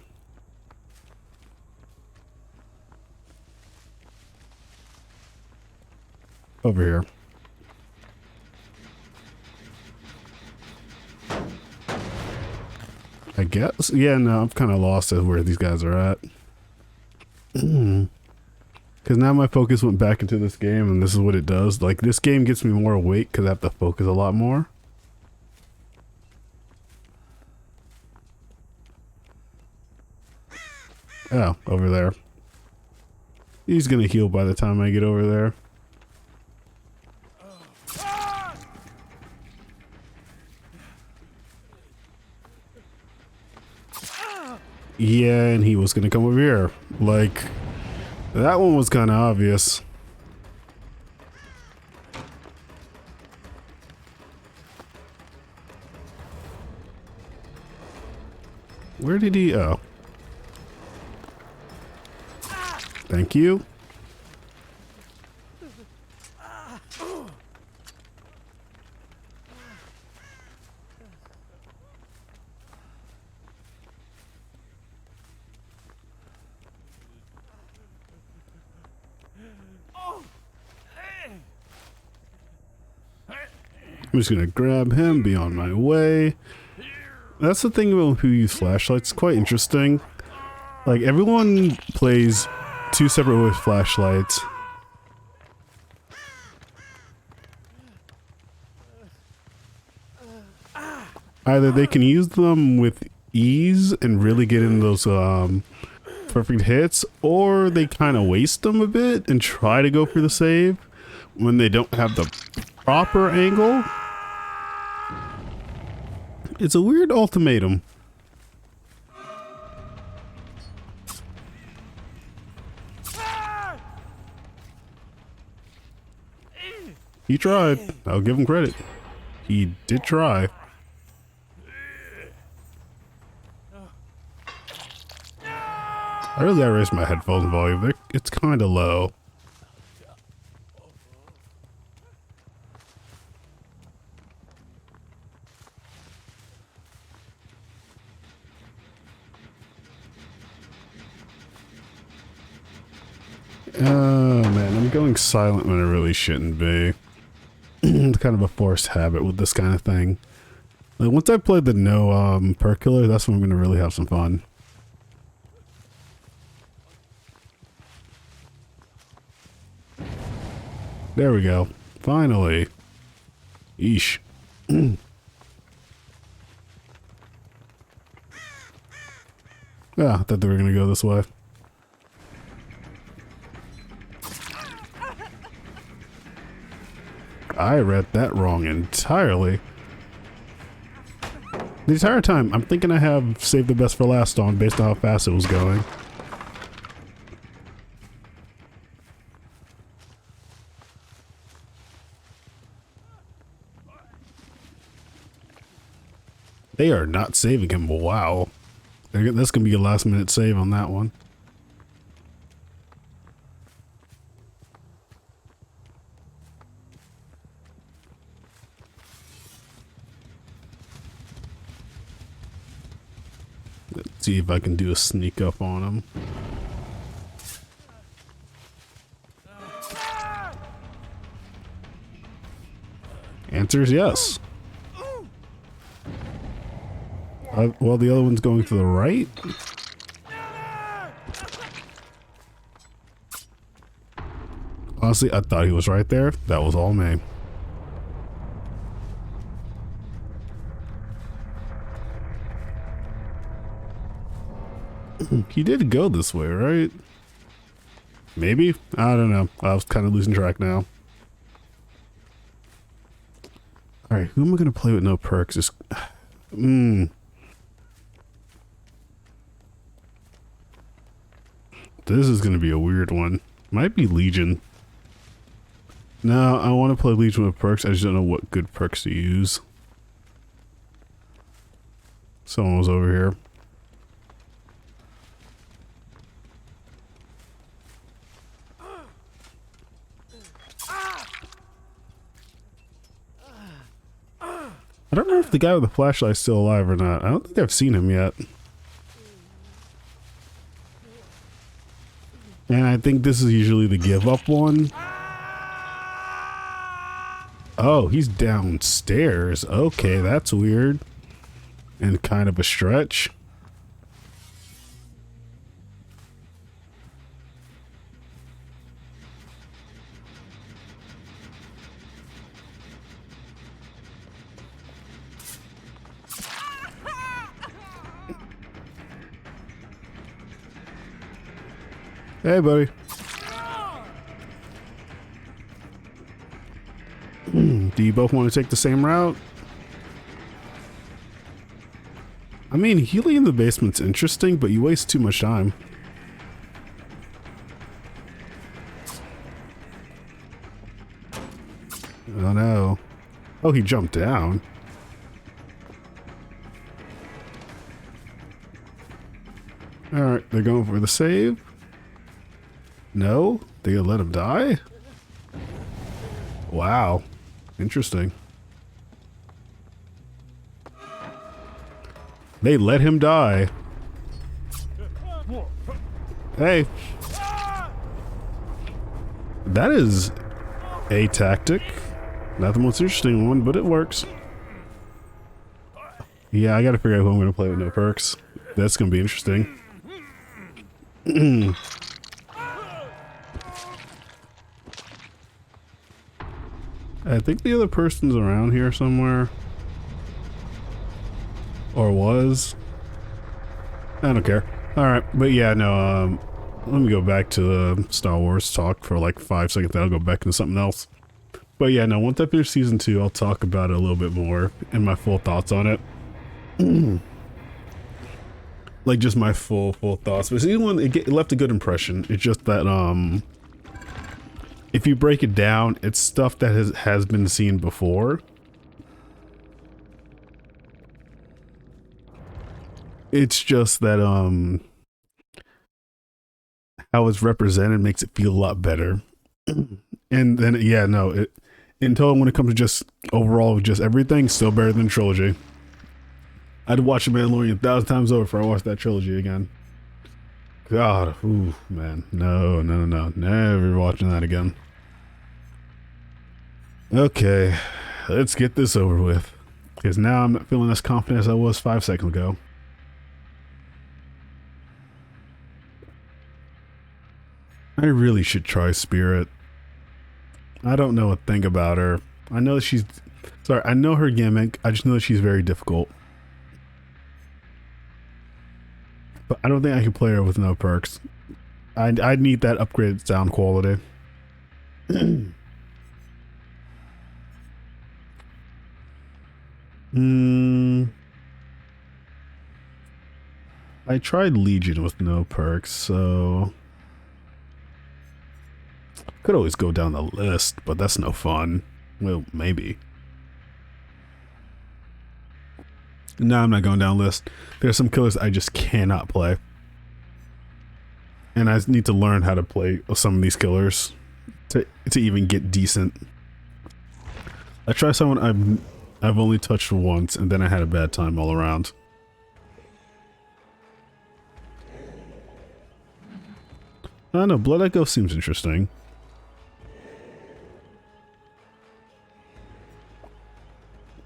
[SPEAKER 1] Over here. I guess? Yeah, no, I'm kind of lost at where these guys are at. Because now my focus went back into this game, and this is what it does. Like, this game gets me more awake because I have to focus a lot more. Oh, over there. He's gonna heal by the time I get over there. Yeah, and he was gonna come over here. Like, that one was kind of obvious. Where did he? Oh. Thank you. I'm just gonna grab him, be on my way. That's the thing about who use flashlights. Quite interesting. Like, everyone plays two separate with flashlights. Either they can use them with ease and really get in those perfect hits, or they kind of waste them a bit and try to go for the save when they don't have the proper angle. It's a weird ultimatum. He tried. I'll give him credit. He did try. I really gotta raise my headphones volume. It's kind of low. Oh man, I'm going silent when I really shouldn't be. It's kind of a forced habit with this kind of thing. Like, once I play the no percolator, that's when I'm gonna really have some fun. There we go. Finally. Eesh. I thought they were gonna go this way. I read that wrong entirely. The entire time, I'm thinking I have saved the best for last on based on how fast it was going. They are not saving him. Wow. That's going to be a last minute save on that one. Let's see if I can do a sneak up on him. Answer is yes. Well, the other one's going to the right. Honestly, I thought he was right there. That was all me. He did go this way, right? Maybe? I don't know. I was kind of losing track now. Alright, who am I going to play with no perks? Just... This is going to be a weird one. Might be Legion. No, I want to play Legion with perks. I just don't know what good perks to use. Someone was over here. I don't know if the guy with the flashlight's still alive or not. I don't think I've seen him yet. And I think this is usually the give up one. Oh, he's downstairs. Okay, that's weird. And kind of a stretch. Hey, buddy. Do you both want to take the same route? I mean, healing in the basement's interesting, but you waste too much time. Oh no. Oh, he jumped down. Alright, they're going for the save. No? They gonna let him die? Wow. Interesting. They let him die. Hey. That is a tactic. Not the most interesting one, but it works. Yeah, I gotta figure out who I'm gonna play with no perks. That's gonna be interesting. I think the other person's around here somewhere. Or was. I don't care. Alright, but yeah, no, let me go back to the Star Wars talk for like 5 seconds, then I'll go back into something else. But yeah, no, once I finish season 2, I'll talk about it a little bit more and my full thoughts on it. Like just my full thoughts. But season 1, it left a good impression. It's just that, if you break it down, it's stuff that has been seen before. It's just that, how it's represented makes it feel a lot better. And then, yeah, no, in total, when it comes to just overall, just everything, still better than the trilogy. I'd watch The Mandalorian 1,000 times over before I watched that trilogy again. God, ooh, man, no, never watching that again. Okay, let's get this over with, because now I'm not feeling as confident as I was 5 seconds ago. I really should try Spirit. I don't know a thing about her. I know she's... Sorry, I know her gimmick. I just know that she's very difficult. But I don't think I can play her with no perks. I'd need that upgraded sound quality. I tried Legion with no perks, so... Could always go down the list, but that's no fun. Well, maybe. No, I'm not going down the list. There's some killers I just cannot play. And I need to learn how to play some of these killers to even get decent. I tried someone I've only touched once, and then I had a bad time all around. I don't know, Blood Echo seems interesting.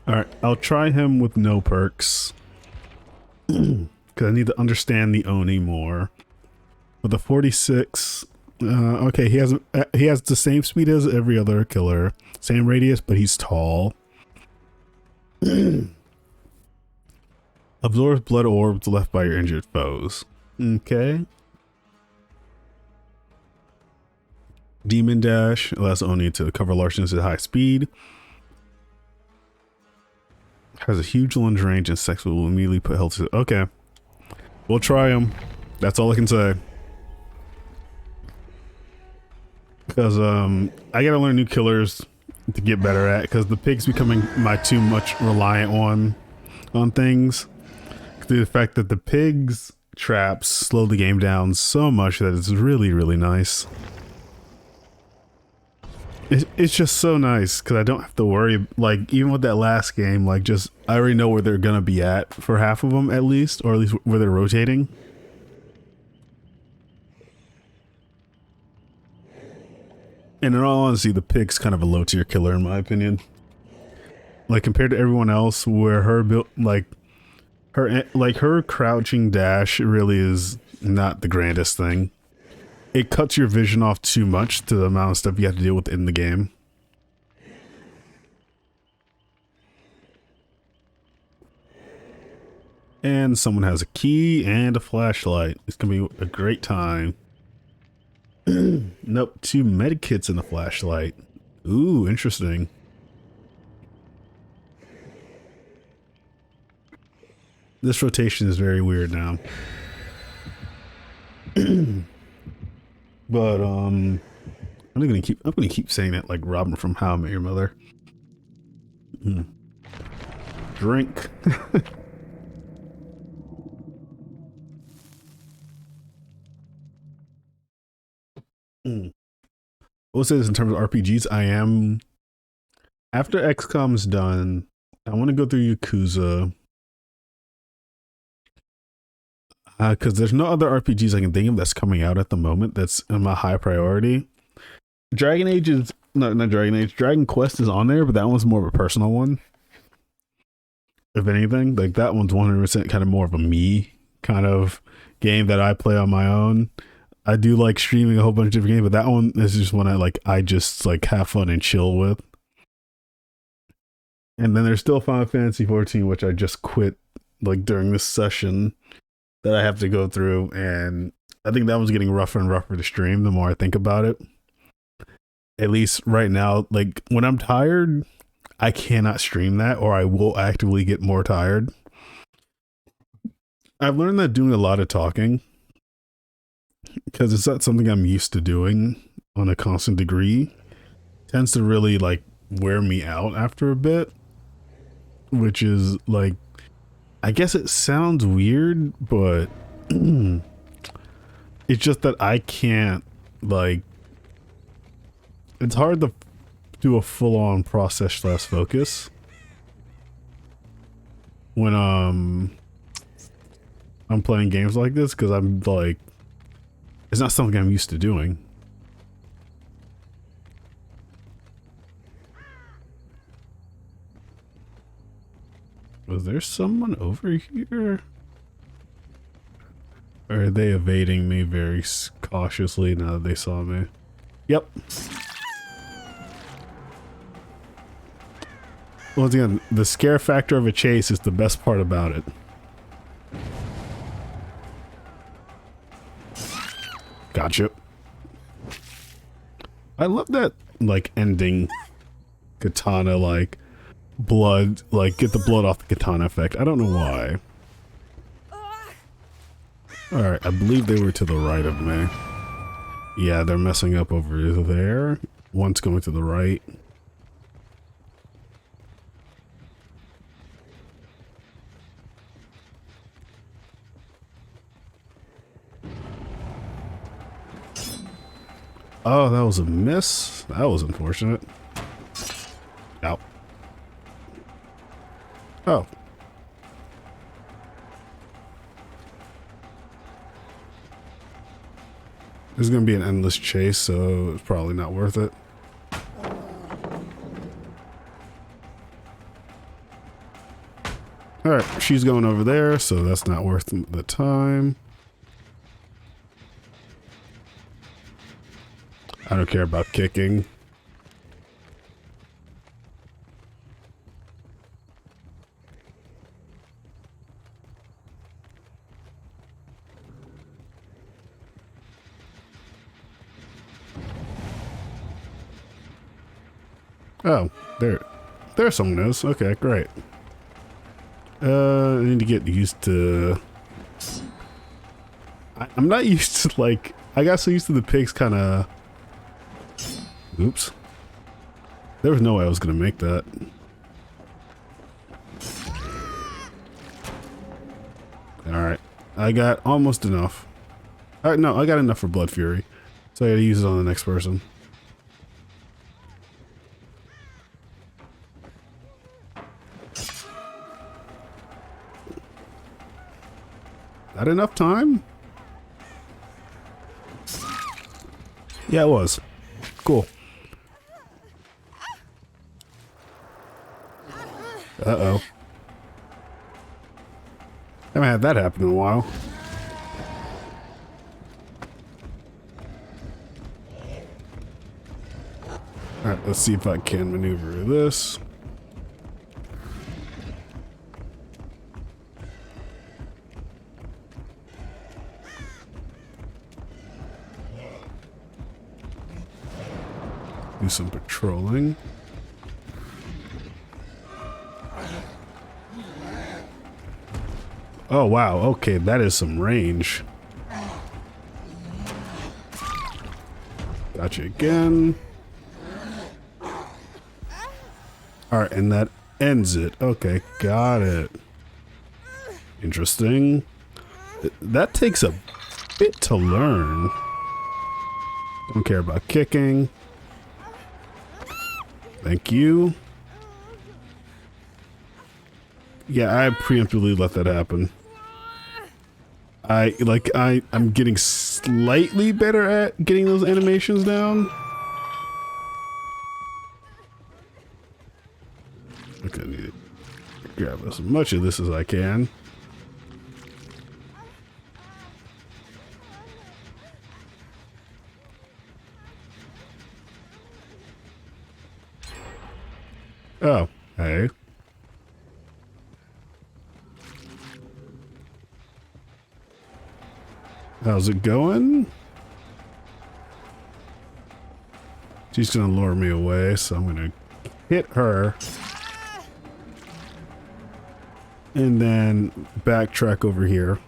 [SPEAKER 1] Alright, I'll try him with no perks. Because I need to understand the Oni more. With the 46... okay, he has the same speed as every other killer. Same radius, but he's tall. Absorbs blood orbs left by your injured foes. Okay. Demon Dash allows Oni to cover large distances at high speed. Has a huge lunge range and sex will immediately put health to... Okay. We'll try him. That's all I can say. Because, I gotta learn new killers to get better at, because the pig's becoming my too much reliant on things. Due to the fact that the pig's traps slow the game down so much that it's really, really nice. It's just so nice, because I don't have to worry, like, even with that last game, like, just, I already know where they're gonna be at for half of them, at least, or at least where they're rotating. And in all honesty, the pig's kind of a low-tier killer, in my opinion. Like, compared to everyone else, where her build, like, her crouching dash really is not the grandest thing. It cuts your vision off too much to the amount of stuff you have to deal with in the game. And someone has a key and a flashlight. It's gonna be a great time. Nope, 2 medikits and a flashlight. Ooh, interesting. This rotation is very weird now. But I'm gonna keep saying that like Robin from How I Met Your Mother. Drink. I will say this in terms of RPGs, I am, after XCOM's done, I want to go through Yakuza. Because there's no other RPGs I can think of that's coming out at the moment that's my high priority. Dragon Age is, not Dragon Age, Dragon Quest is on there, but that one's more of a personal one. If anything, like that one's 100% kind of more of a me kind of game that I play on my own. I do like streaming a whole bunch of different games, but that one is just one I just like have fun and chill with. And then there's still Final Fantasy 14, which I just quit like during this session that I have to go through, and I think that one's getting rougher and rougher to stream the more I think about it. At least right now, like when I'm tired, I cannot stream that, or I will actively get more tired. I've learned that doing a lot of talking, because it's not something I'm used to doing on a constant degree, tends to really like wear me out after a bit, which is like, I guess it sounds weird, but it's just that I can't, like, it's hard to do a full-on process / focus when I'm playing games like this, because I'm like, it's not something I'm used to doing. Was there someone over here? Or are they evading me very cautiously now that they saw me? Yep. Once again, the scare factor of a chase is the best part about it. Gotcha. I love that, like, ending katana, like, blood, like, get the blood off the katana effect. I don't know why. Alright, I believe they were to the right of me. Yeah, they're messing up over there. One's going to the right. Oh, that was a miss? That was unfortunate. Ow. Oh. There's gonna be an endless chase, so it's probably not worth it. Alright, she's going over there, so that's not worth the time. I don't care about kicking. Oh, there someone is. Okay, great. I need to get used to... I'm not used to, like... I got so used to the pigs kind of... Oops. There was no way I was going to make that. Alright. I got almost enough. Alright, no, I got enough for Blood Fury. So I gotta use it on the next person. That enough time? Yeah, it was. Cool. Uh-oh. Haven't had that happen in a while. Alright, let's see if I can maneuver this. Do some patrolling. Oh wow, okay, that is some range. Gotcha again. Alright, and that ends it. Okay, got it. Interesting. That takes a bit to learn. Don't care about kicking. Thank you. Yeah, I preemptively let that happen. I'm getting slightly better at getting those animations down. Okay, I need to grab as much of this as I can. Oh, hey. How's it going? She's gonna lure me away, so I'm gonna hit her. And then backtrack over here.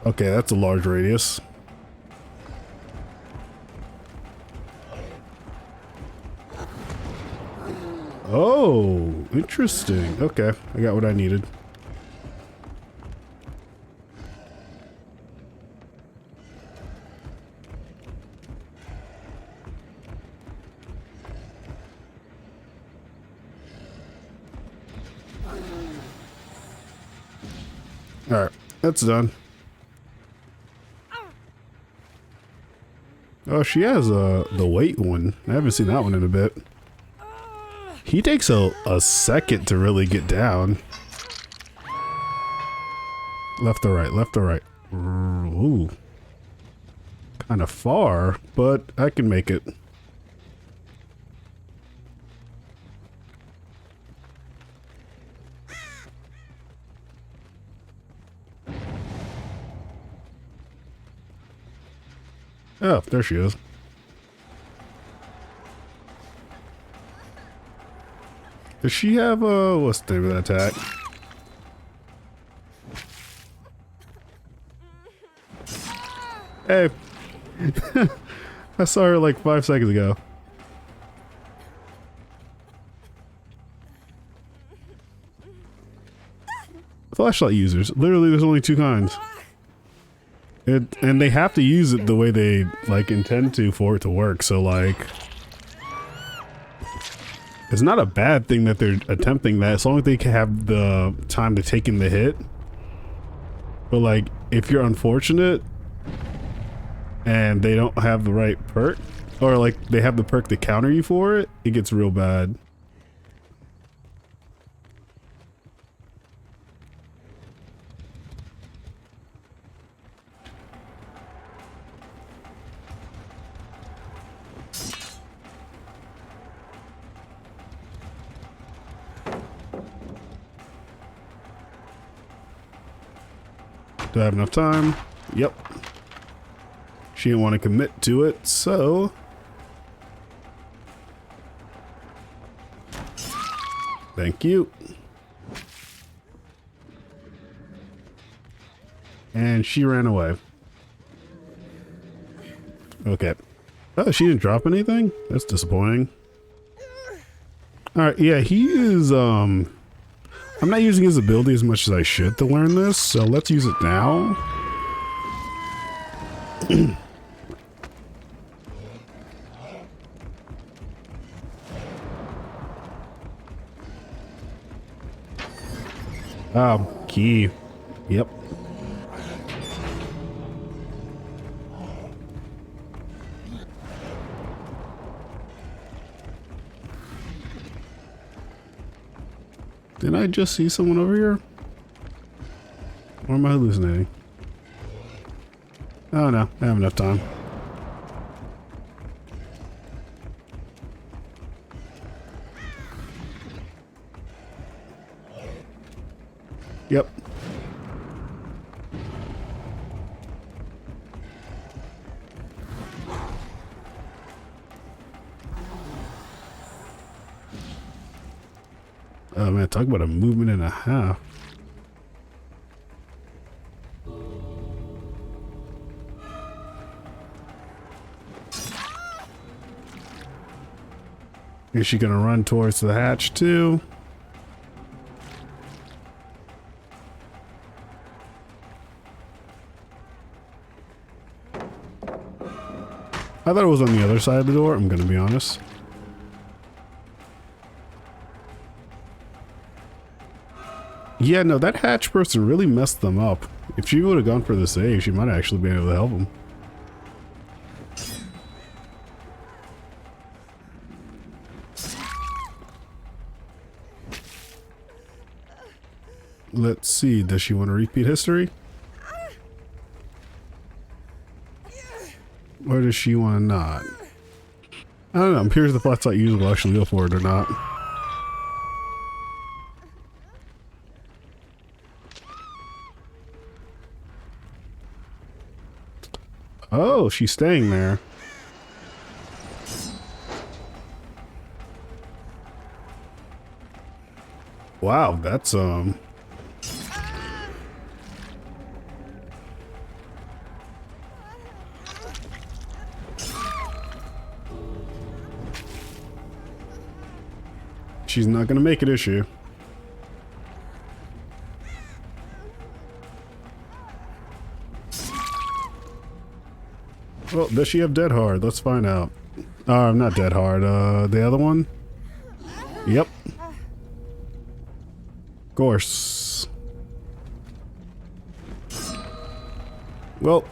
[SPEAKER 1] Okay, that's a large radius. Oh, interesting. Okay, I got what I needed. Alright, that's done. Oh, she has the weight one. I haven't seen that one in a bit. He takes a second to really get down. Left or right, left or right. Ooh. Kind of far, but I can make it. Oh, there she is. Does she have what's the name of that attack? Hey. I saw her like 5 seconds ago. Flashlight users. Literally, there's only 2 kinds. And they have to use it the way they like intend to for it to work. So like, it's not a bad thing that they're attempting that, as long as they can have the time to take in the hit. But like, if you're unfortunate and they don't have the right perk, or like they have the perk to counter you for it, it gets real bad. Do I have enough time? Yep. She didn't want to commit to it, so... Thank you. And she ran away. Okay. Oh, she didn't drop anything? That's disappointing. Alright, yeah, he is, I'm not using his ability as much as I should to learn this, so let's use it now. Key. Yep. Did I just see someone over here? Or am I hallucinating? Oh no, I have enough time. Yep. Oh man, talk about a movement and a half. Is she gonna run towards the hatch too? I thought it was on the other side of the door, I'm gonna be honest. Yeah, no, that hatch person really messed them up. If she would have gone for the save, she might have actually been able to help them. Let's see, does she want to repeat history? Or does she want to not? I don't know, I'm curious if that's not usable, actually go for it or not. Oh, she's staying there. Wow, that's she's not gonna make it, is she? Well, does she have dead hard? Let's find out. Not dead hard. The other one? Yep. Of course. Well.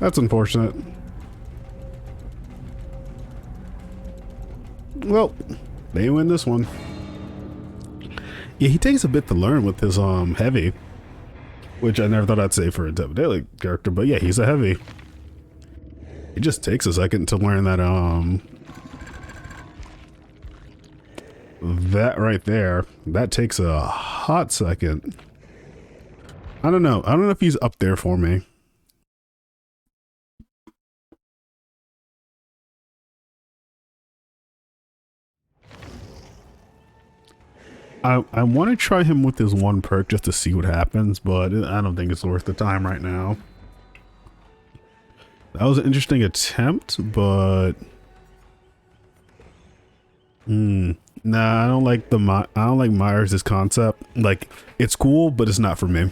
[SPEAKER 1] That's unfortunate. Well, they win this one. Yeah, he takes a bit to learn with his heavy, which I never thought I'd say for a daily character, but yeah, he's a heavy. It just takes a second to learn that that right there. That takes a hot second. I don't know. I don't know if he's up there for me. I want to try him with his one perk just to see what happens, but I don't think it's worth the time right now. That was an interesting attempt, but Nah, I don't like I don't like Myers' concept. Like, it's cool, but it's not for me.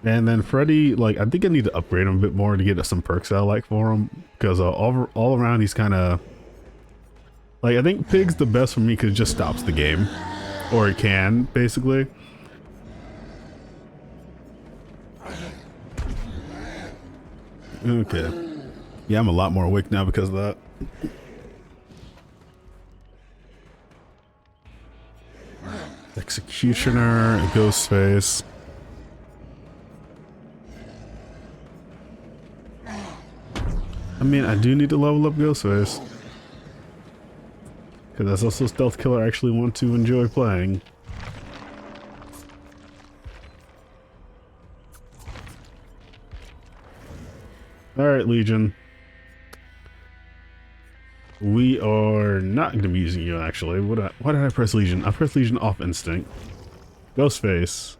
[SPEAKER 1] And then Freddy, like, I think I need to upgrade him a bit more to get some perks I like for him. Because all around, he's kind of... Like, I think Pig's the best for me because it just stops the game. Or it can, basically. Okay. Yeah, I'm a lot more awake now because of that. Executioner, Ghostface. I mean, I do need to level up Ghostface. Because that's also Stealth Killer I actually want to enjoy playing. Alright, Legion. We are not going to be using you, actually. Why did I press Legion? I pressed Legion off instinct. Ghostface.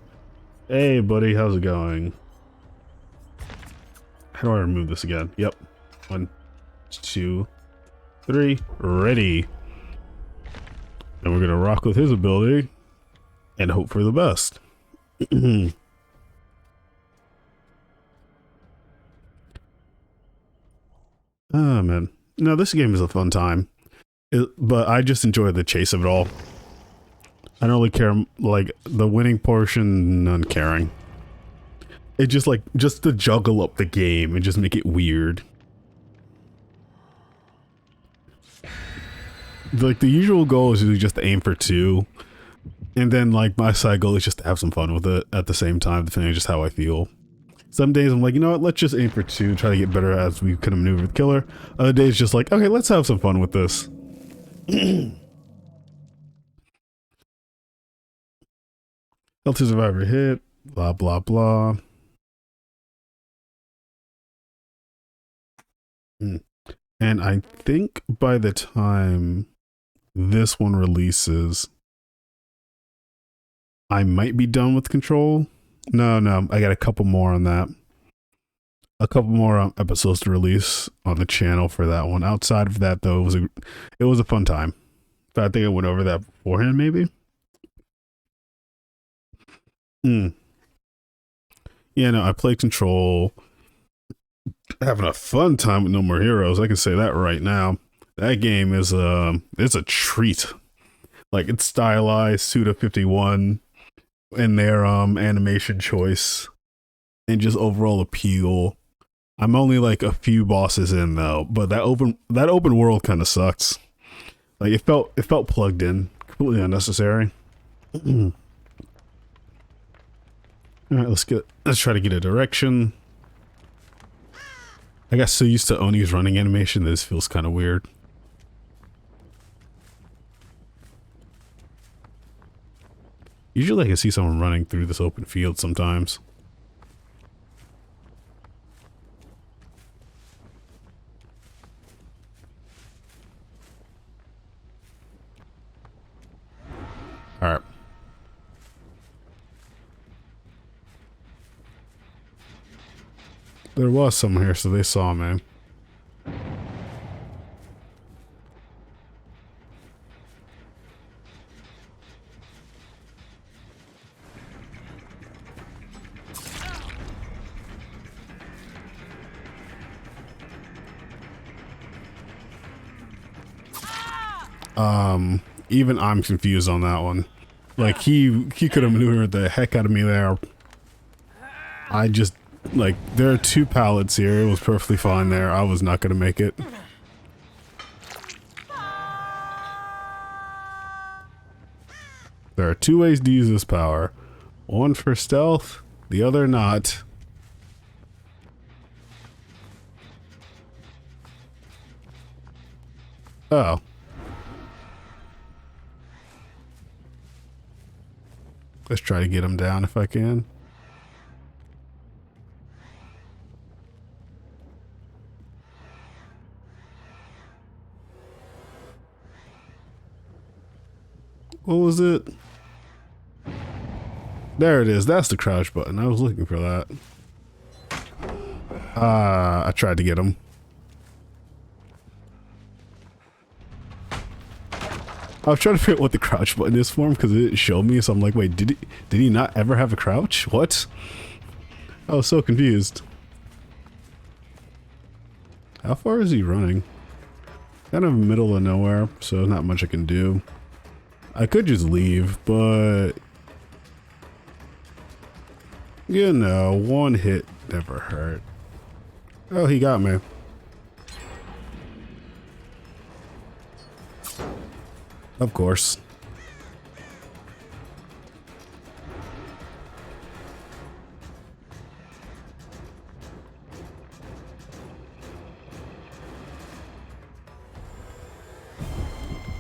[SPEAKER 1] Hey, buddy, how's it going? How do I remove this again? Yep. 1, 2, 3. Ready. And we're going to rock with his ability and hope for the best. Oh, man. No, this game is a fun time. But I just enjoy the chase of it all. I don't really care, like, the winning portion, none caring. It just, like, just to juggle up the game and just make it weird. Like, the usual goal is usually just to aim for 2. And then, like, my side goal is just to have some fun with it at the same time, depending on just how I feel. Some days I'm like, you know what, let's just aim for 2, try to get better as we kind of maneuver the killer. Other days just like, okay, let's have some fun with this. Health to survivor hit, blah, blah, blah. And I think by the time this one releases, I might be done with Control. No, I got a couple more on that. A couple more episodes to release on the channel for that one. Outside of that, though, it was a fun time. I think I went over that beforehand, maybe. Yeah, no, I played Control. Having a fun time with No More Heroes. I can say that right now. That game is it's a treat. Like, it's stylized, Suda 51, and their animation choice, and just overall appeal. I'm only like a few bosses in though, but that open world kind of sucks. Like, it felt plugged in, completely unnecessary. All right, let's try to get a direction. I got so used to Oni's running animation that this feels kind of weird. Usually I can see someone running through this open field sometimes. Alright. There was someone here, so they saw me. Even I'm confused on that one. Like, he could have maneuvered the heck out of me there. I just, like, there are 2 pallets here. It was perfectly fine there. I was not gonna make it. There are 2 ways to use this power. One for stealth, the other not. Oh. Let's try to get him down if I can. What was it? There it is. That's the crouch button. I was looking for that. I tried to get him. I was trying to figure out what the crouch button is for him because it didn't show me. So I'm like, wait, did he not ever have a crouch? What? I was so confused. How far is he running? Kind of middle of nowhere, so not much I can do. I could just leave, but you know, one hit never hurt. Oh, he got me. Of course.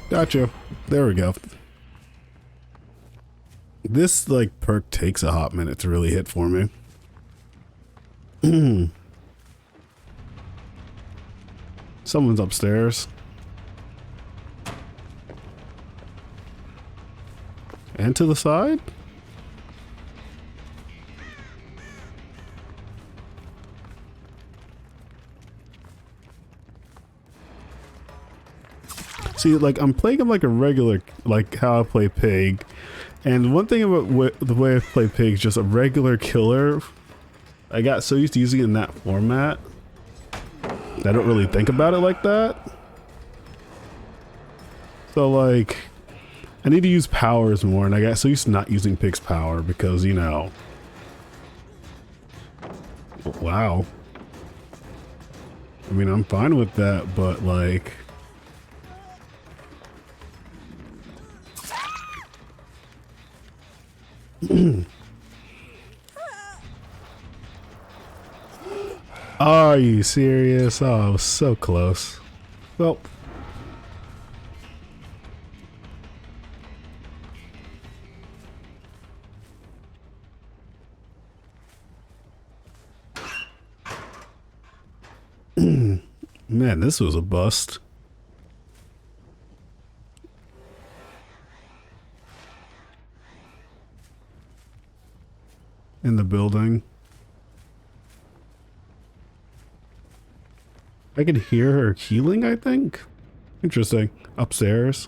[SPEAKER 1] Gotcha. There we go. This, like, perk takes a hot minute to really hit for me. Someone's upstairs. And to the side? See, like, I'm playing him like a regular, like how I play Pig. And one thing about the way I play Pig is just a regular killer. I got so used to using it in that format that I don't really think about it like that. So, like, I need to use powers more, and I got so used to not using Pig's power because, you know. Wow. I mean, I'm fine with that, but, like, are you serious? Oh, I was so close. Well, man, this was a bust. In the building. I could hear her healing, I think. Interesting. Upstairs.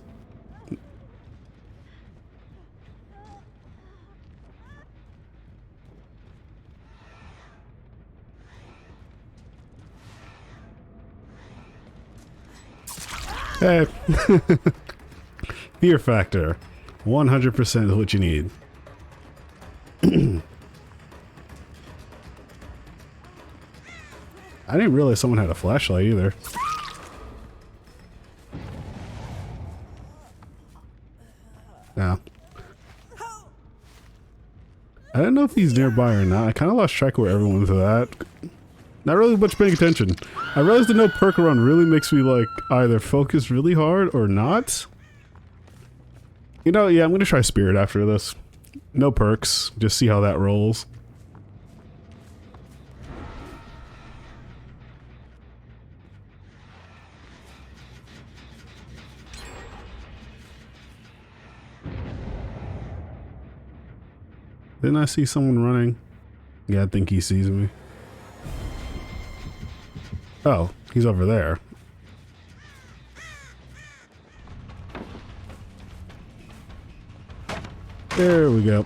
[SPEAKER 1] Hey. Fear factor. 100% is what you need. I didn't realize someone had a flashlight either. Yeah. I don't know if he's nearby or not. I kind of lost track of where everyone's at. Not really much paying attention. I realized the no perk run really makes me like either focus really hard or not. You know, yeah, I'm gonna try Spirit after this. No perks, just see how that rolls. Didn't I see someone running? Yeah, I think he sees me. Oh, he's over there. There we go.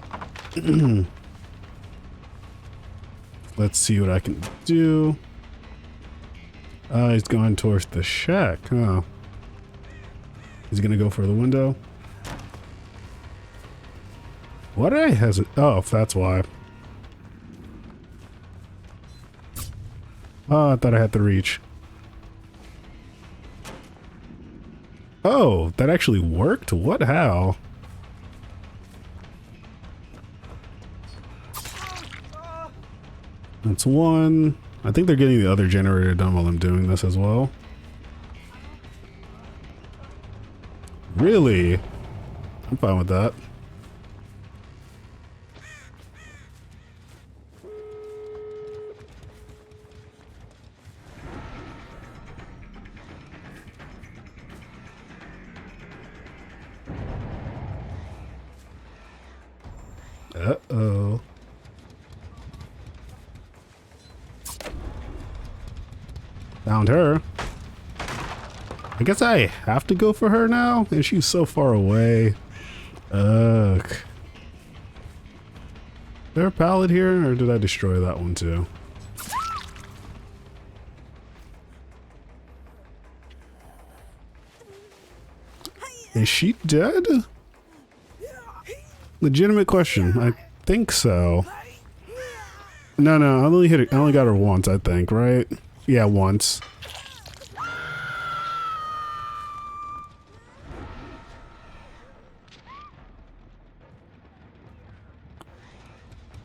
[SPEAKER 1] Let's see what I can do. He's going towards the shack, huh? He's gonna go for the window. What did I hesitate? Oh, that's why. Oh, I thought I had to reach. Oh, that actually worked? What? How? That's one. I think they're getting the other generator done while I'm doing this as well. Really? I'm fine with that. Uh-oh. Found her. I guess I have to go for her now, and she's so far away. Ugh. Is there a pallet here, or did I destroy that one too? Is she dead? Legitimate question. I think so. No, I only hit it. I only got her once, I think, right? Yeah, once.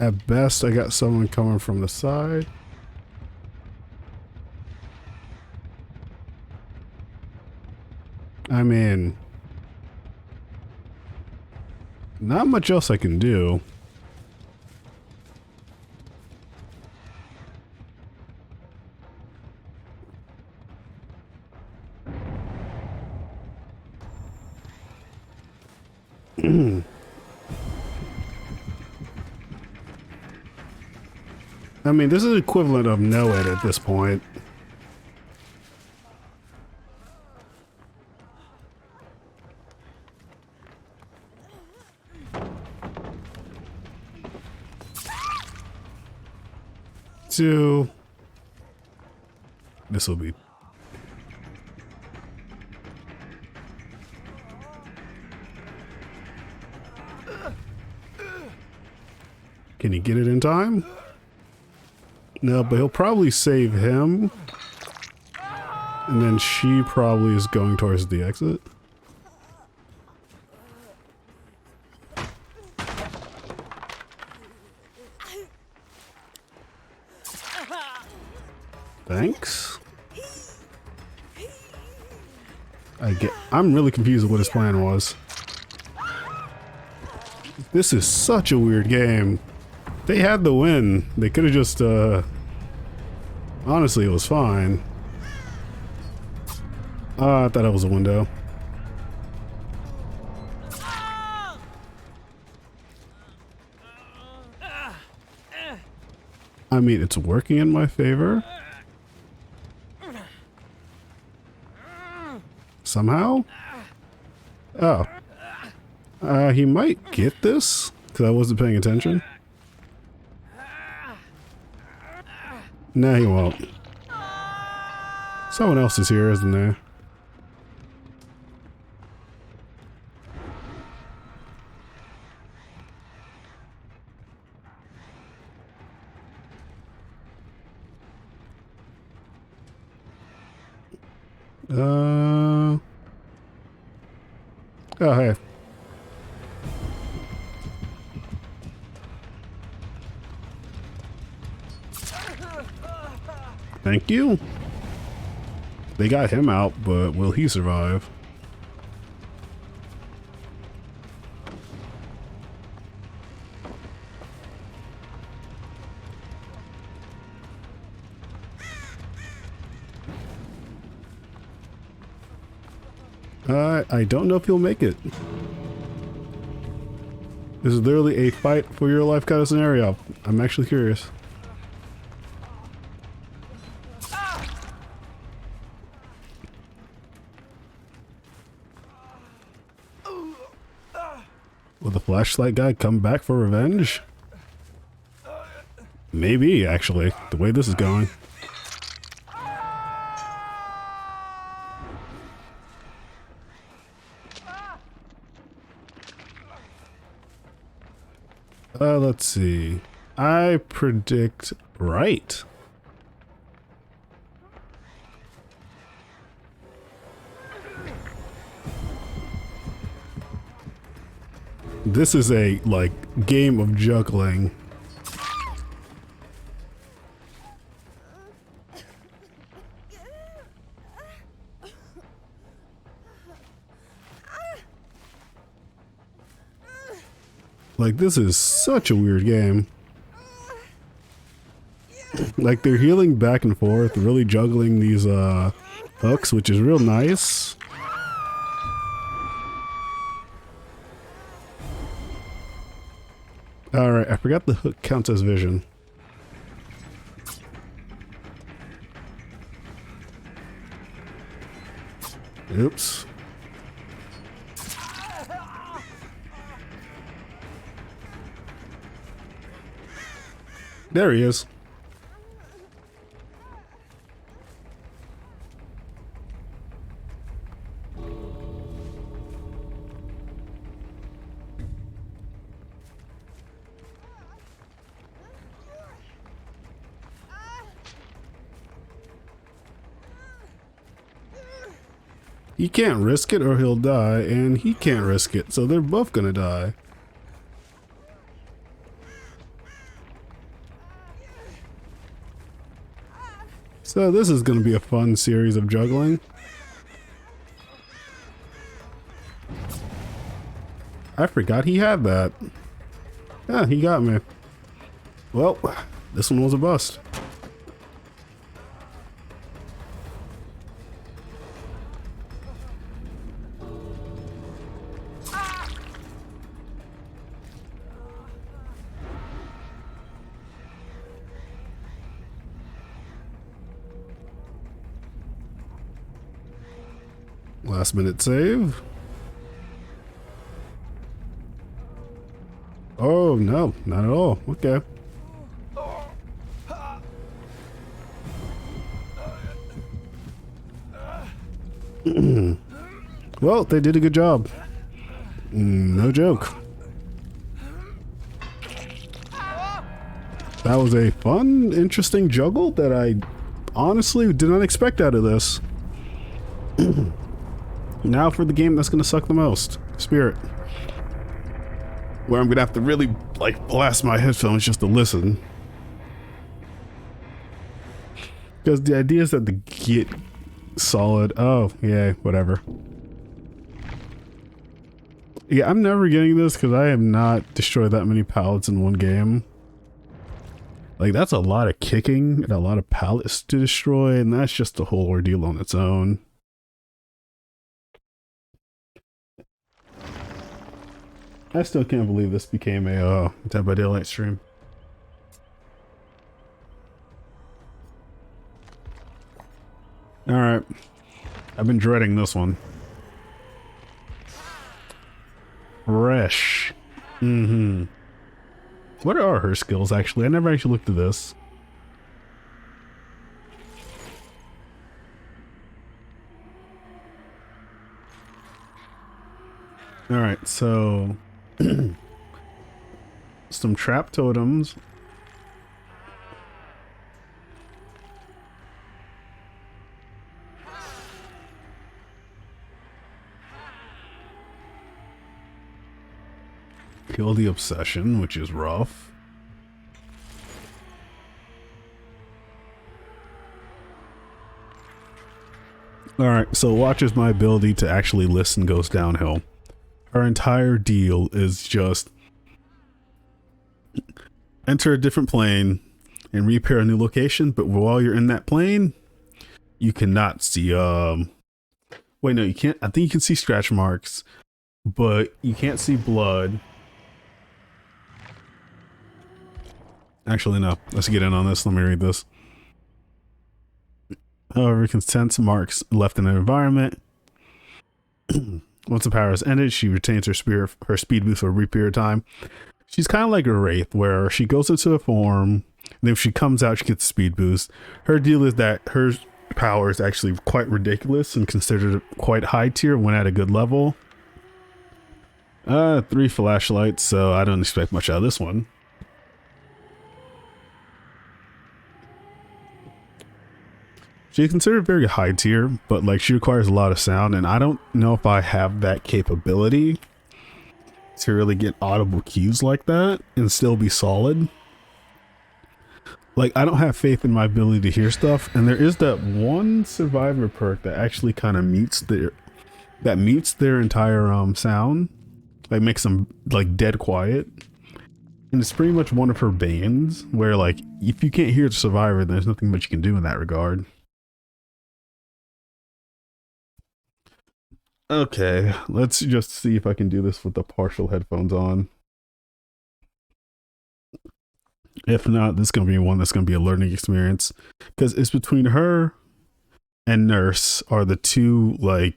[SPEAKER 1] At best, I got someone coming from the side. I mean, not much else I can do. I mean, this is equivalent of no it at this point. So, this will be. Can he get it in time? No, but he'll probably save him. And then she probably is going towards the exit. Thanks. I'm really confused with what his plan was. This is such a weird game. They had the win. They could have just, honestly, it was fine. I thought it was a window. I mean, it's working in my favor. Somehow? Oh. He might get this, because I wasn't paying attention. No, he won't. Someone else is here, isn't there? Oh, hey. Thank you. They got him out, but will he survive? I don't know if he'll make it. This is literally a fight for your life kind of scenario. I'm actually curious. Will the flashlight guy come back for revenge? Maybe, actually, the way this is going. Let's see. I predict right. This is a, like, game of juggling. Like, this is such a weird game. Like, they're healing back and forth, really juggling these, hooks, which is real nice. Alright, I forgot the hook counts as vision.
[SPEAKER 2] Oops. There he is. He can't risk it or he'll die, and he can't risk it, so they're both gonna die. So this is gonna be a fun series of juggling. I forgot he had that. Yeah, he got me. Well, this one was a bust. Last minute save. Oh, no, not at all. Okay. Well, they did a good job. No joke. That was a fun, interesting juggle that I honestly did not expect out of this. Now for the game that's going to suck the most. Spirit. Where I'm going to have to really, like, blast my headphones just to listen. Because the idea is that the get solid... Oh, yeah, whatever. Yeah, I'm never getting this because I have not destroyed that many pallets in one game. Like, that's a lot of kicking and a lot of pallets to destroy, and that's just a whole ordeal on its own. I still can't believe this became a Dead by Daylight stream. Alright. I've been dreading this one. Fresh. Mm-hmm. What are her skills, actually? I never actually looked at this. Alright, so... some trap totems. Kill the obsession, which is rough. Alright, so watch as my ability to actually listen goes downhill. Our entire deal is just enter a different plane and repair a new location, but while you're in that plane, you cannot see, wait, no, you can't. I think you can see scratch marks, but you can't see blood. Actually, no. Let's get in on this. Let me read this. However, you can sense marks left in an environment. Once the power is ended, she retains her speed boost for a brief period of time. She's kind of like a wraith, where she goes into a form, and if she comes out, she gets a speed boost. Her deal is that her power is actually quite ridiculous and considered quite high tier when at a good level. 3 flashlights, so I don't expect much out of this one. She's considered very high tier, but like she requires a lot of sound, and I don't know if I have that capability to really get audible cues like that and still be solid. Like, I don't have faith in my ability to hear stuff, and there is that one survivor perk that actually kind of mutes their entire sound, like makes them like dead quiet. And it's pretty much one of her bans, where like if you can't hear the survivor, there's nothing much you can do in that regard. Okay, let's just see if I can do this with the partial headphones on. If not, this is going to be one that's going to be a learning experience. Because it's between her and Nurse are the two, like,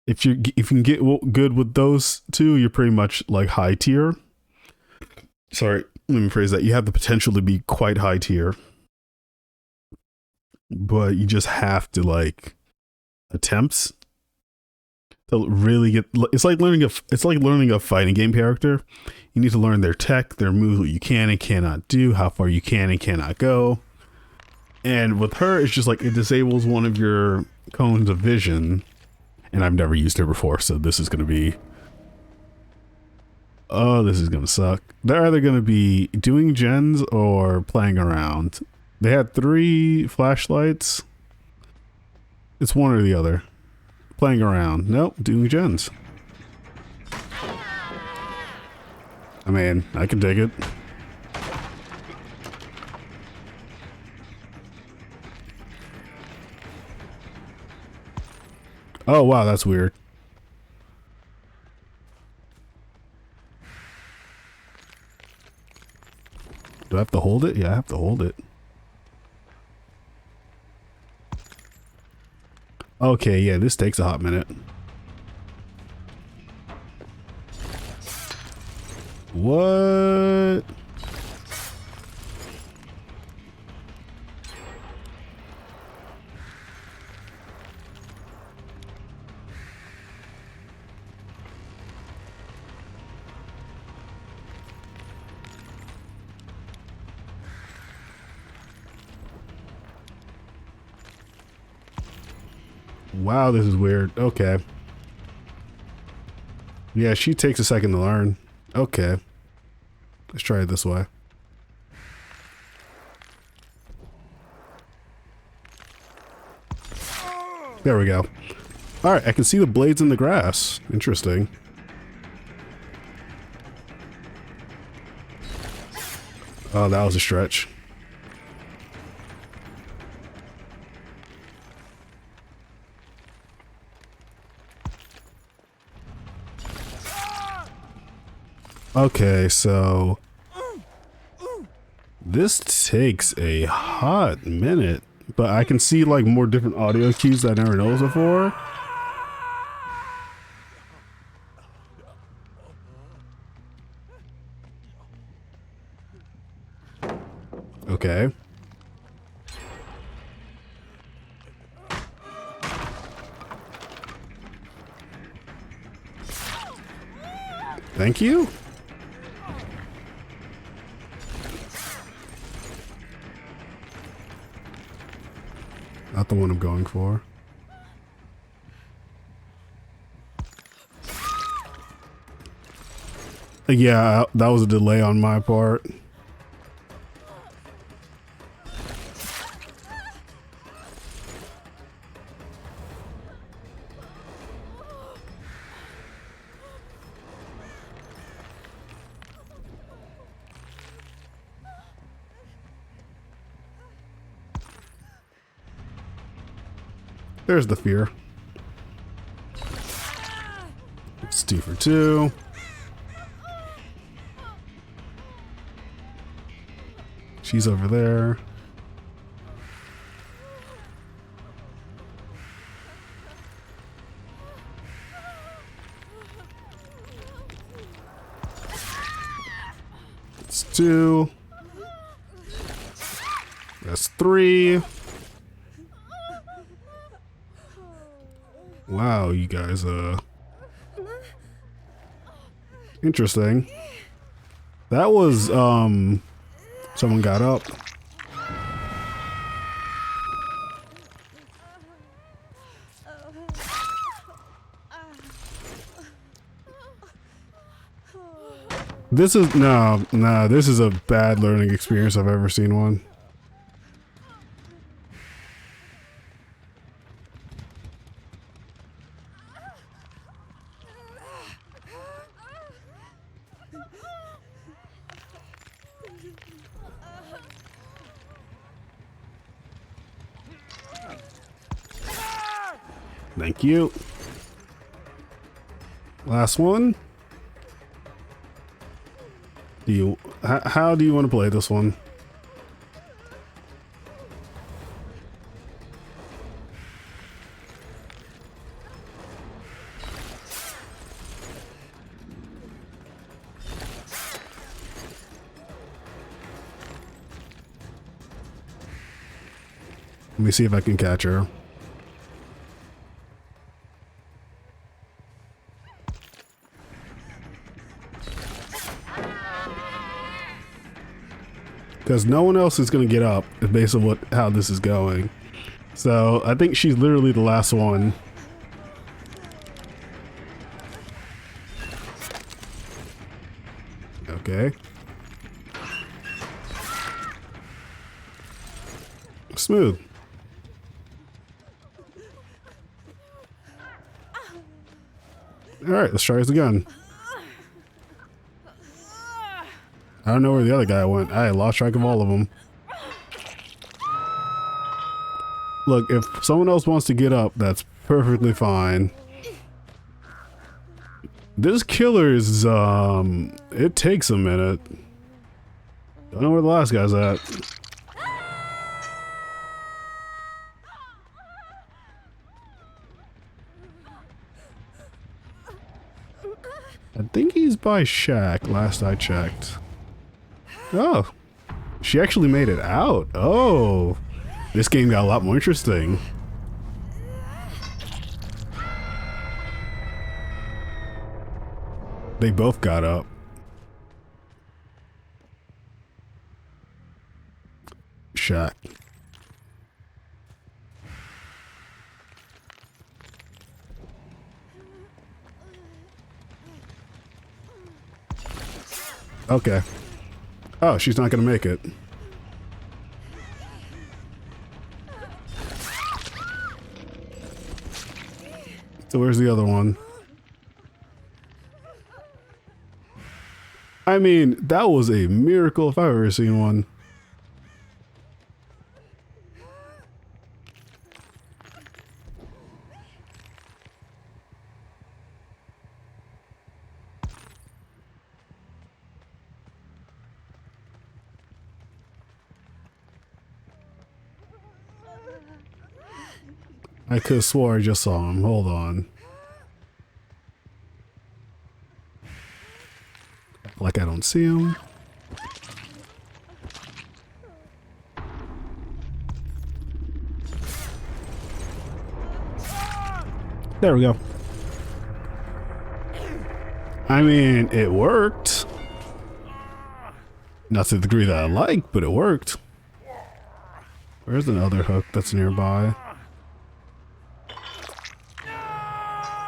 [SPEAKER 2] if you can get good with those two, you're pretty much like high tier. Sorry, let me phrase that. You have the potential to be quite high tier, but you just have to like attempts to really get. It's like learning a fighting game character. You need to learn their tech, their moves, what you can and cannot do, how far you can and cannot go. And with her, it's just like it disables one of your cones of vision. And I've never used her before, so this is going to be... Oh, this is going to suck. They're either going to be doing gens or playing around. They had 3 flashlights. It's one or the other. Playing around. Nope, doing gens. I mean, I can dig it. Oh, wow, that's weird. Do I have to hold it? Yeah, I have to hold it. Okay, yeah, this takes a hot minute. What? Wow, this is weird. Okay. Yeah, she takes a second to learn. Okay. Let's try it this way. There we go. Alright, I can see the blades in the grass. Interesting. Oh, that was a stretch. Okay, so this takes a hot minute, but I can see like more different audio cues that I never noticed before. Okay. Thank you. Not the one I'm going for. Yeah, that was a delay on my part. There's the fear. It's 2 for 2. She's over there. It's 2. That's 3. Wow, you guys, interesting. That was, someone got up. This is, no, this is a bad learning experience I've ever seen one. Thank you. Last one. How do you want to play this one? Let me see if I can catch her. Because no one else is going to get up based on how this is going. So I think she's literally the last one. Okay. Smooth. Alright, let's try this again. I don't know where the other guy went. I lost track of all of them. Look, if someone else wants to get up, that's perfectly fine. This killer is, it takes a minute. Don't know where the last guy's at. I think he's by Shack, last I checked. Oh, she actually made it out. Oh, this game got a lot more interesting. They both got up. Shack. Okay. Oh, she's not gonna make it. So where's the other one? I mean, that was a miracle if I've ever seen one. I could have swore I just saw him. Hold on. Like I don't see him. There we go. I mean, it worked. Not to the degree that I like, but it worked. Where's another hook that's nearby?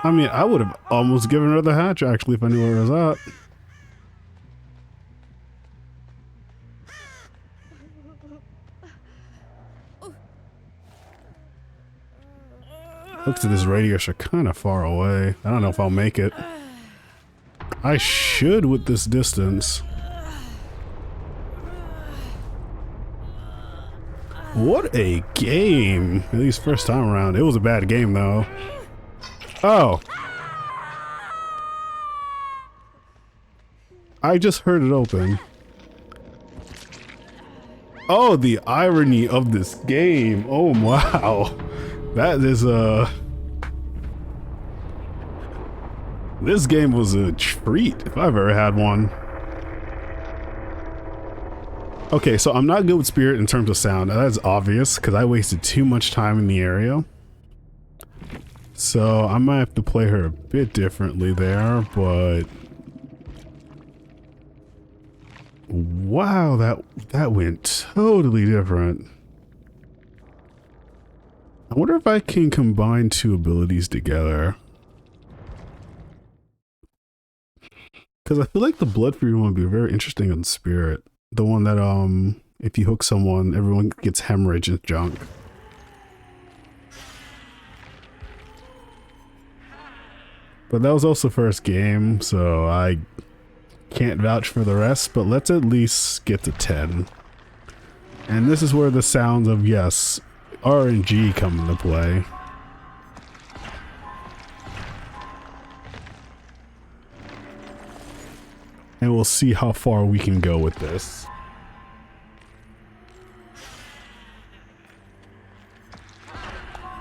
[SPEAKER 2] I mean, I would have almost given her the hatch, actually, if I knew where it was at. Hooks to this radius are kind of far away. I don't know if I'll make it. I should with this distance. What a game! At least first time around. It was a bad game, though. Oh. I just heard it open. Oh, the irony of this game. Oh, wow. That is this game was a treat if I've ever had one. Okay, so I'm not good with Spirit in terms of sound. That's obvious because I wasted too much time in the area. So I might have to play her a bit differently there, but wow, that went totally different. I wonder if I can combine two abilities together. Because I feel like the Blood Fury one would be very interesting on Spirit. The one that, if you hook someone, everyone gets hemorrhage and junk. But that was also first game, so I can't vouch for the rest, but let's at least get to 10. And this is where the sounds of, yes, RNG come into play. And we'll see how far we can go with this.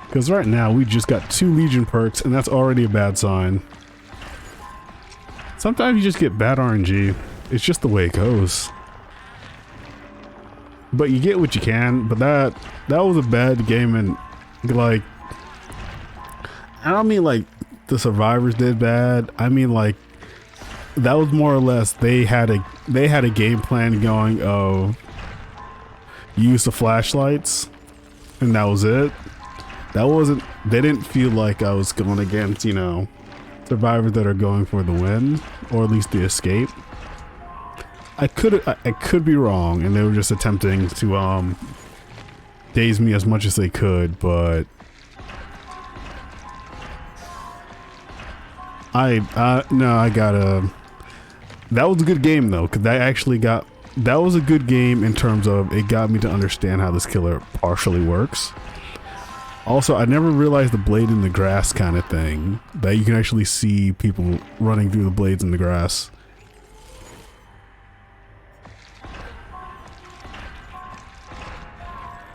[SPEAKER 2] Because right now we just got 2 Legion perks and that's already a bad sign. Sometimes you just get bad RNG. It's just the way it goes. but you get what you can. But that was a bad game, and like, I don't mean like the survivors did bad. I mean like that was more or less they had a game plan going of use the flashlights, and that was it. That wasn't. They didn't feel like I was going against, you know, survivors that are going for the win or at least the escape. I could be wrong, and they were just attempting to daze me as much as they could, but no, I gotta. That was a good game though, because that was a good game in terms of it got me to understand how this killer partially works. Also, I never realized the blade in the grass kind of thing, that you can actually see people running through the blades in the grass.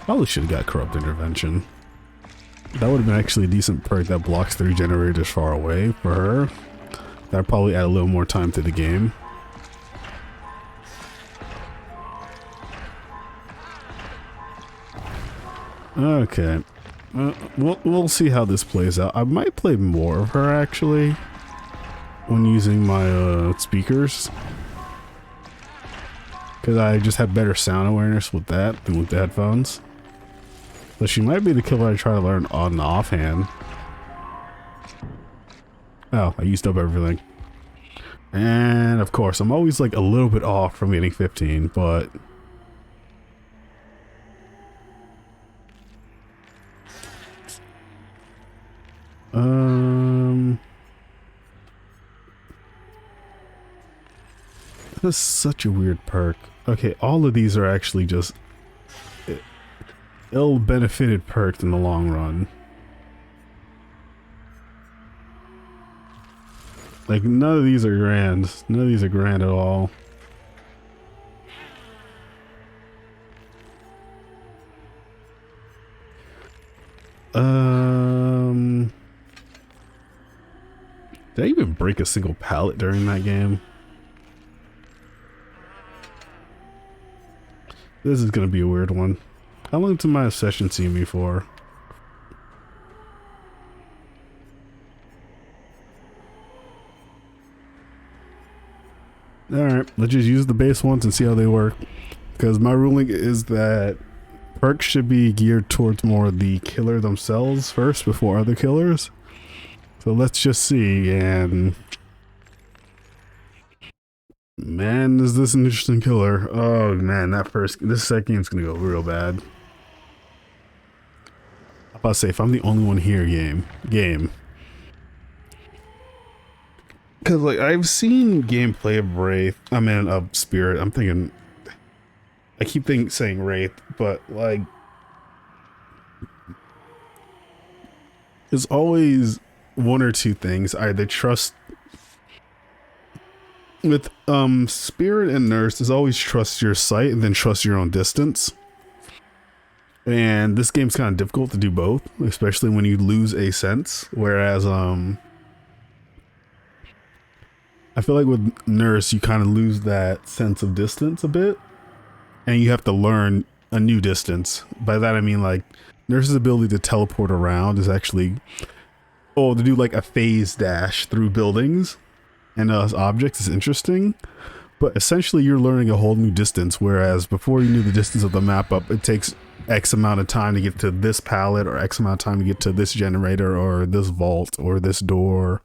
[SPEAKER 2] Probably should have got corrupt intervention. That would have been actually a decent perk that blocks 3 generators far away for her. That'd probably add a little more time to the game. Okay. We'll see how this plays out. I might play more of her actually when using my speakers, because I just have better sound awareness with that than with the headphones. So she might be the killer I try to learn on the offhand. Oh, I used up everything. And of course, I'm always like a little bit off from getting 15, but that's such a weird perk. Okay, all of these are actually just ill-benefited perks in the long run. Like, none of these are grand. None of these are grand at all. Did I even break a single pallet during that game? This is gonna be a weird one. How long did my obsession see me for? Alright, let's just use the base ones and see how they work. Because my ruling is that perks should be geared towards more the killer themselves first before other killers. So let's just see, and man, is this an interesting killer. Oh man, this second game's gonna go real bad. I'm about to say, if I'm the only one here, game. Cause like, I've seen gameplay of Wraith, of Spirit, I keep saying Wraith, but like, there's always one or two things. Either trust with Spirit and Nurse, there's always trust your sight and then trust your own distance. And this game's kind of difficult to do both, especially when you lose a sense. Whereas I feel like with Nurse you kind of lose that sense of distance a bit, and you have to learn a new distance. By that I mean like Nurse's ability to teleport around is actually to do like a phase dash through buildings and objects is interesting, but essentially you're learning a whole new distance, whereas before you knew the distance of the map up, it takes X amount of time to get to this pallet or X amount of time to get to this generator or this vault or this door,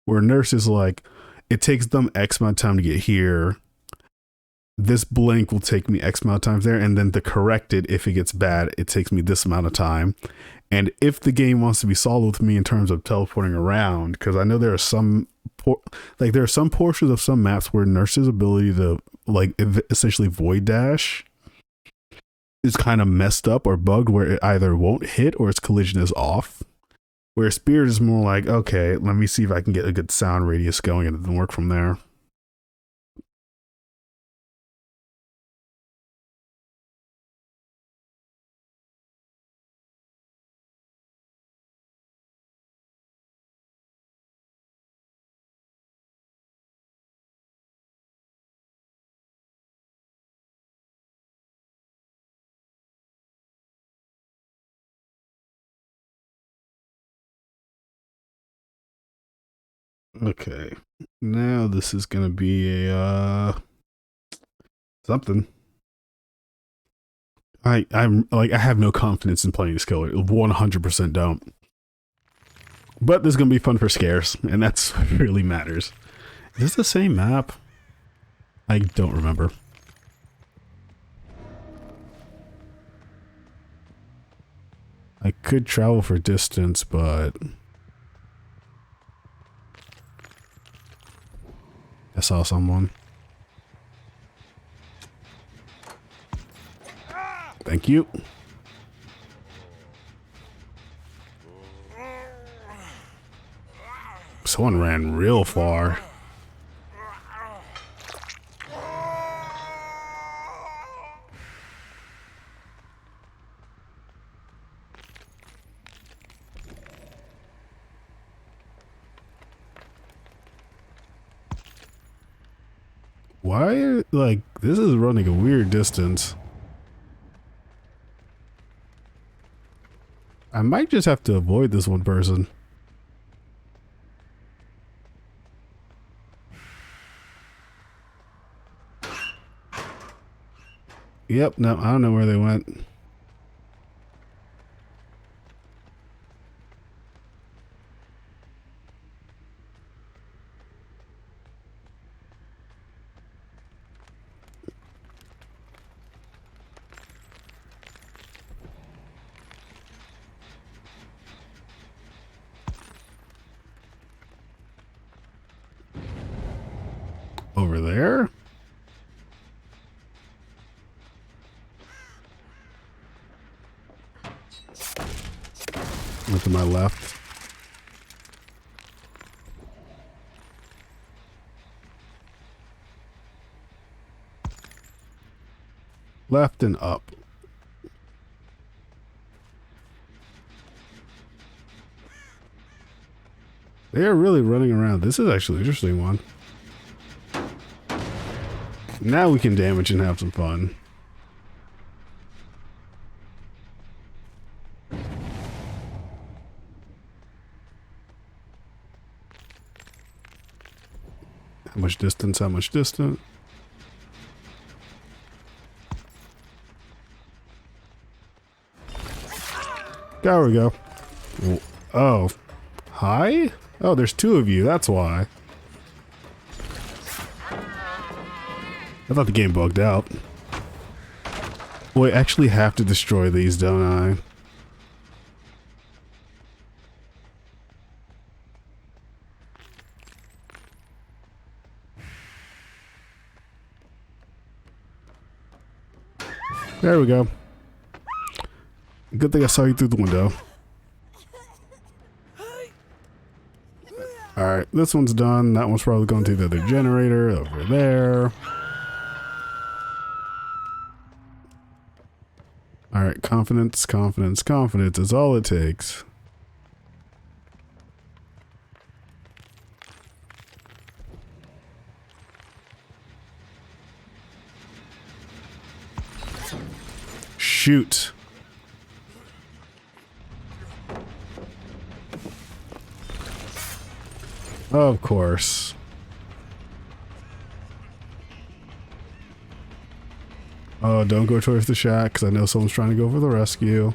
[SPEAKER 2] where Nurse is like, it takes them X amount of time to get here, this blink will take me X amount of times there, and then to correct it if it gets bad, it takes me this amount of time. And if the game wants to be solid with me in terms of teleporting around, because I know there are some portions of some maps where Nurse's ability to like essentially void dash is kind of messed up or bugged, where it either won't hit or its collision is off. Where Spirit is more like, okay, let me see if I can get a good sound radius going and then work from there. Okay. Now this is gonna be a something. I'm like I have no confidence in playing this killer. 100% don't. But this is gonna be fun for scares, and that's what really matters. Is this the same map? I don't remember. I could travel for distance, but I saw someone. Thank you. Someone ran real far. Why, like, this is running a weird distance. I might just have to avoid this one person. Yep, no, I don't know where they went. Over there? Went to my left. Left and up. They are really running around. This is actually an interesting one. Now we can damage and have some fun. How much distance? How much distance? There we go. Oh. Hi? Oh, there's two of you. That's why. I thought the game bugged out. Well, I actually have to destroy these, don't I? There we go. Good thing I saw you through the window. Alright, this one's done. That one's probably going to the other generator over there. Alright, confidence, confidence, confidence is all it takes. Shoot. Of course. Oh, don't go towards the shack, because I know someone's trying to go for the rescue.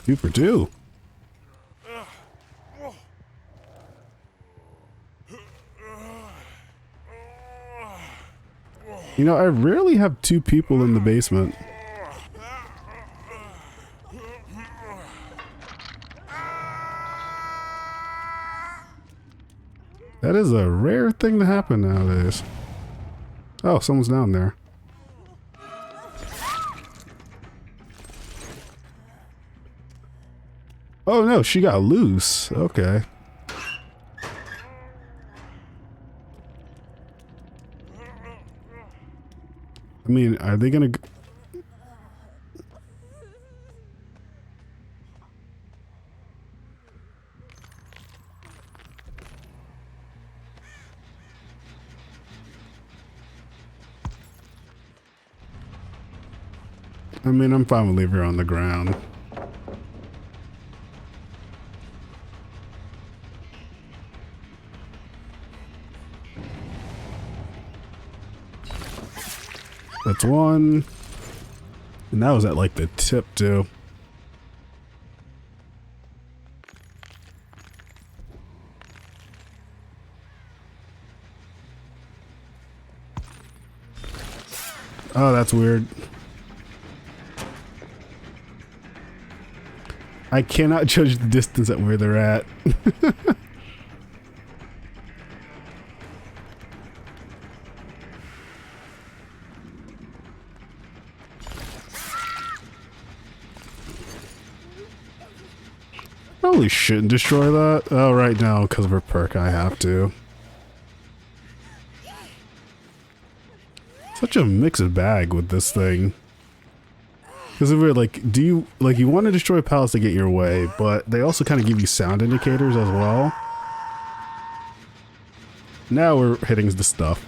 [SPEAKER 2] 2 for 2. You know, I rarely have 2 people in the basement. That is a rare thing to happen nowadays. Oh, someone's down there. Oh no, she got loose. Okay. I mean, are they gonna... I mean, I'm fine with leaving her on the ground. That's one. And that was at like the tip too. Oh, that's weird. I cannot judge the distance at where they're at. Probably shouldn't destroy that. Oh, right now, because of her perk, I have to. Such a mixed bag with this thing. Because if we're like, do you, like, you want to destroy pallets to get your way, but they also kind of give you sound indicators as well. Now we're hitting the stuff.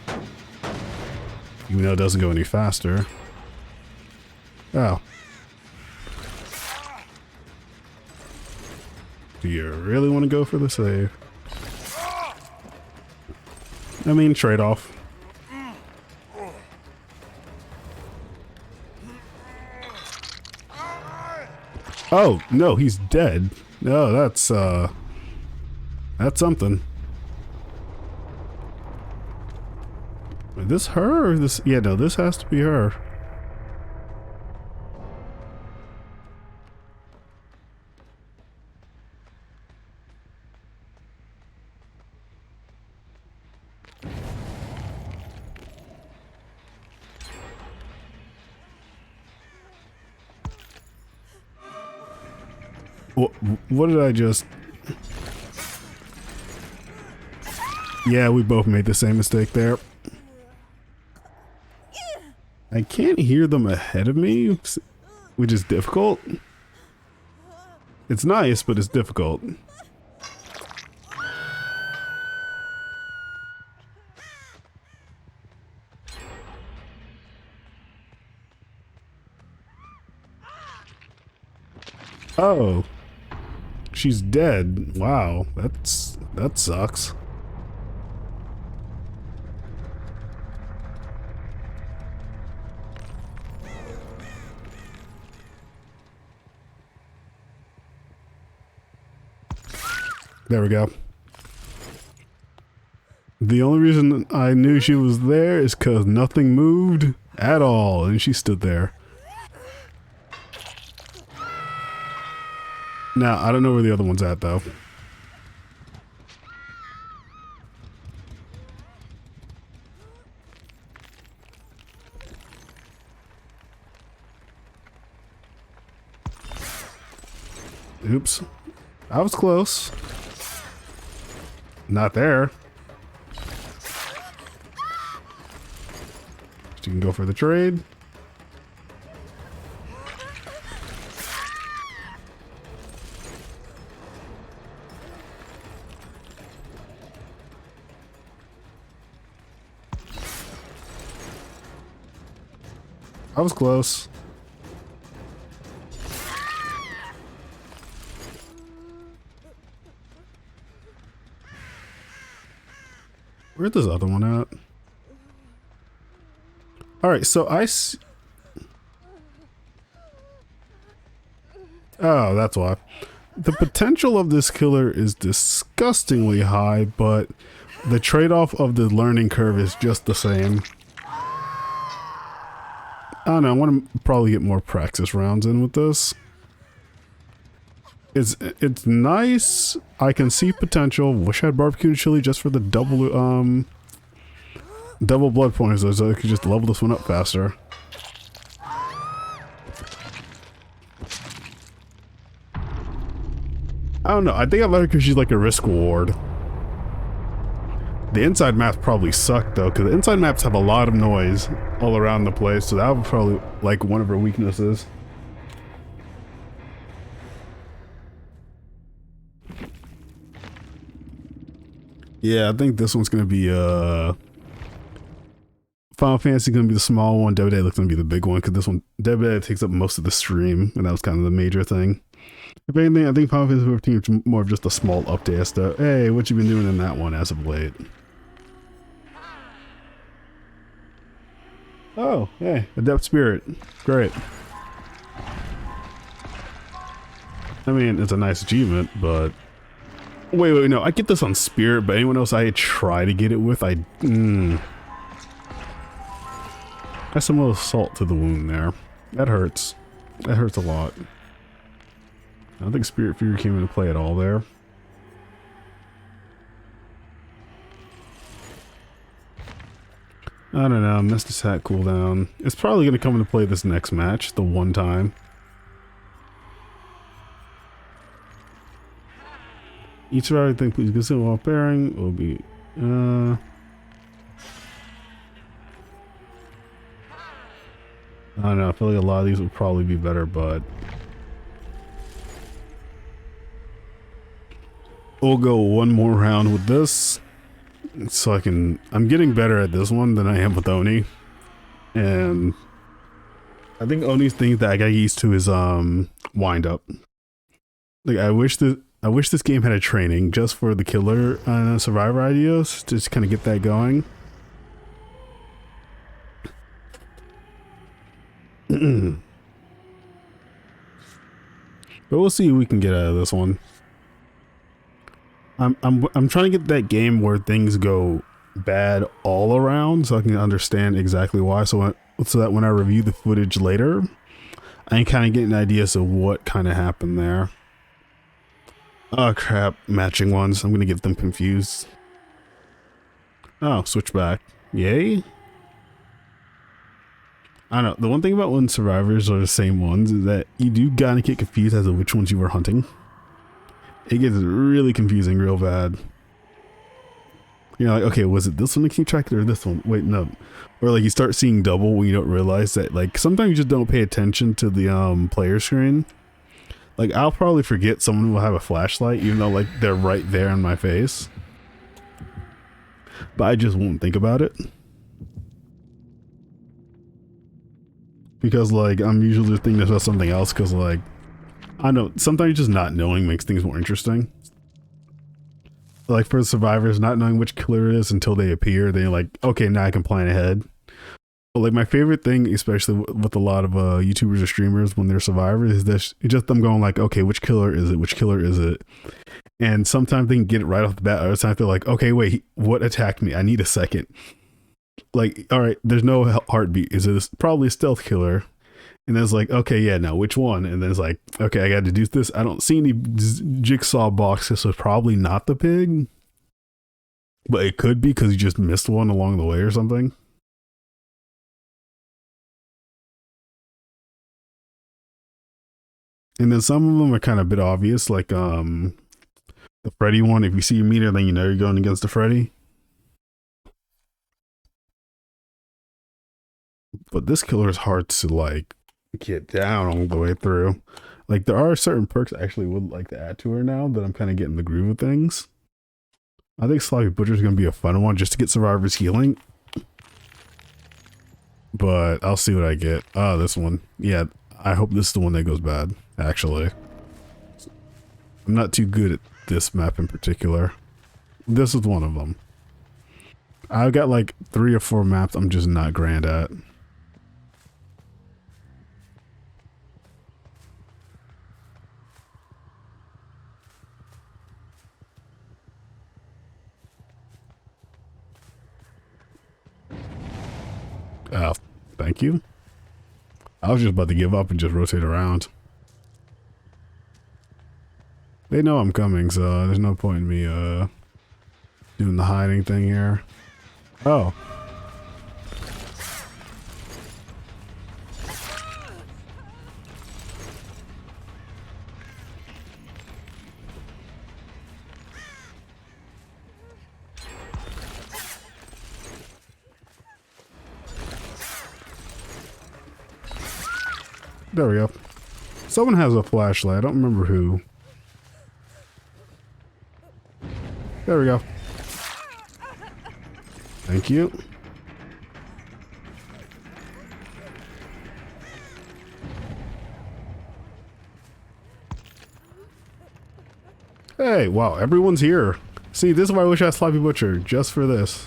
[SPEAKER 2] Even though it doesn't go any faster. Oh. Do you really want to go for the save? I mean, trade-off. Oh, no, he's dead. No, that's something. Is this her or this? Yeah, no, this has to be her. What did I just... Yeah, we both made the same mistake there. I can't hear them ahead of me, which is difficult. It's nice, but it's difficult. Oh. She's dead. Wow, that sucks. There we go. The only reason I knew she was there is because nothing moved at all, and she stood there. Now, I don't know where the other one's at, though. Oops. I was close. Not there. You can go for the trade. I was close. Where's this other one at? Alright, so oh, that's why. The potential of this killer is disgustingly high, but the trade-off of the learning curve is just the same. I don't know, I want to probably get more practice rounds in with this. It's nice. I can see potential. Wish I had barbecue chili just for the double blood points, so I could just level this one up faster. I don't know. I think I let her because she's like a risk reward. The inside maps probably suck though, because the inside maps have a lot of noise all around the place, so that would probably like one of her weaknesses. Yeah, I think this one's gonna be Final Fantasy gonna be the small one. Dead by Daylight's gonna be the big one, because this one Dead by Daylight takes up most of the stream, and that was kind of the major thing. If anything, I think Final Fantasy 15 is more of just a small update as to, hey, what you been doing in that one as of late. Oh, hey, Adept Spirit. Great. I mean, it's a nice achievement, but... Wait, no, I get this on Spirit, but anyone else I try to get it with, That's some little salt to the wound there. That hurts. That hurts a lot. I don't think Spirit Fear came into play at all there. I don't know, missed his hat cooldown. It's probably going to come into play this next match, the one time. Each surviving thing, please consider while pairing will be, I don't know, I feel like a lot of these would probably be better, but... We'll go one more round with this. So I'm getting better at this one than I am with Oni. And I think Oni's thing that I got used to is wind up. Like I wish this game had a training just for the killer survivor ideas to just kind of get that going. But we'll see what we can get out of this one. I'm trying to get that game where things go bad all around so I can understand exactly why, so that when I review the footage later I can kind of get an idea of what kind of happened there. Oh crap, matching ones. I'm gonna get them confused. Oh, switch back. Yay? I don't know, the one thing about when survivors are the same ones is that you do kinda get confused as to which ones you were hunting. It gets really confusing real bad. You're like, okay, was it this one to keep track or this one? Wait, no. Or like you start seeing double when you don't realize that, like sometimes you just don't pay attention to the player screen. Like I'll probably forget someone will have a flashlight even though like they're right there in my face. But I just won't think about it. Because like I'm usually just thinking about something else because like I know, sometimes just not knowing makes things more interesting. Like for the survivors, not knowing which killer it is until they appear, they're like, okay, now I can plan ahead. But like my favorite thing, especially with a lot of YouTubers or streamers when they're survivors, is this, it's just them going like, okay, which killer is it? Which killer is it? And sometimes they can get it right off the bat. Other times they're like, okay, wait, what attacked me? I need a second. Like, all right, there's no heartbeat. Is it probably a stealth killer? And then it's like, okay, yeah, now which one? And then it's like, okay, I got to do this. I don't see any jigsaw boxes, so it's probably not the pig. But it could be because you just missed one along the way or something. And then some of them are kind of a bit obvious, like the Freddy one. If you see a meter, then you know you're going against the Freddy. But this killer is hard to like get down all the way through. Like there are certain perks I actually would like to add to her now that I'm kind of getting the groove of things. I think Sloppy Butcher is going to be a fun one just to get survivors healing. But I'll see what I get. Oh, this one. Yeah, I hope this is the one that goes bad, actually. I'm not too good at this map in particular. This is one of them. I've got like 3 or 4 maps I'm just not grand at. Oh, thank you. I was just about to give up and just rotate around. They know I'm coming, so there's no point in me doing the hiding thing here. Oh. There we go. Someone has a flashlight. I don't remember who. There we go. Thank you. Hey, wow, everyone's here. See, this is why I wish I had Sloppy Butcher, just for this.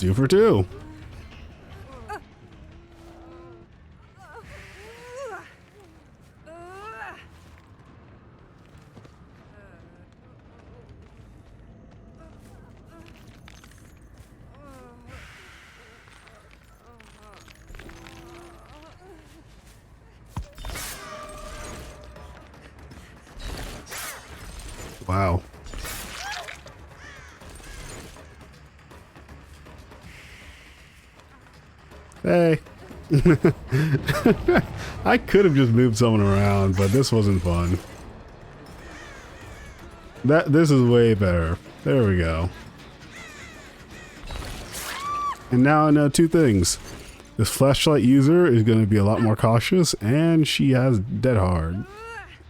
[SPEAKER 2] 2 for 2. Wow. Hey. I could have just moved someone around, but this wasn't fun. This is way better. There we go. And now I know 2 things. This flashlight user is going to be a lot more cautious, and she has dead hard.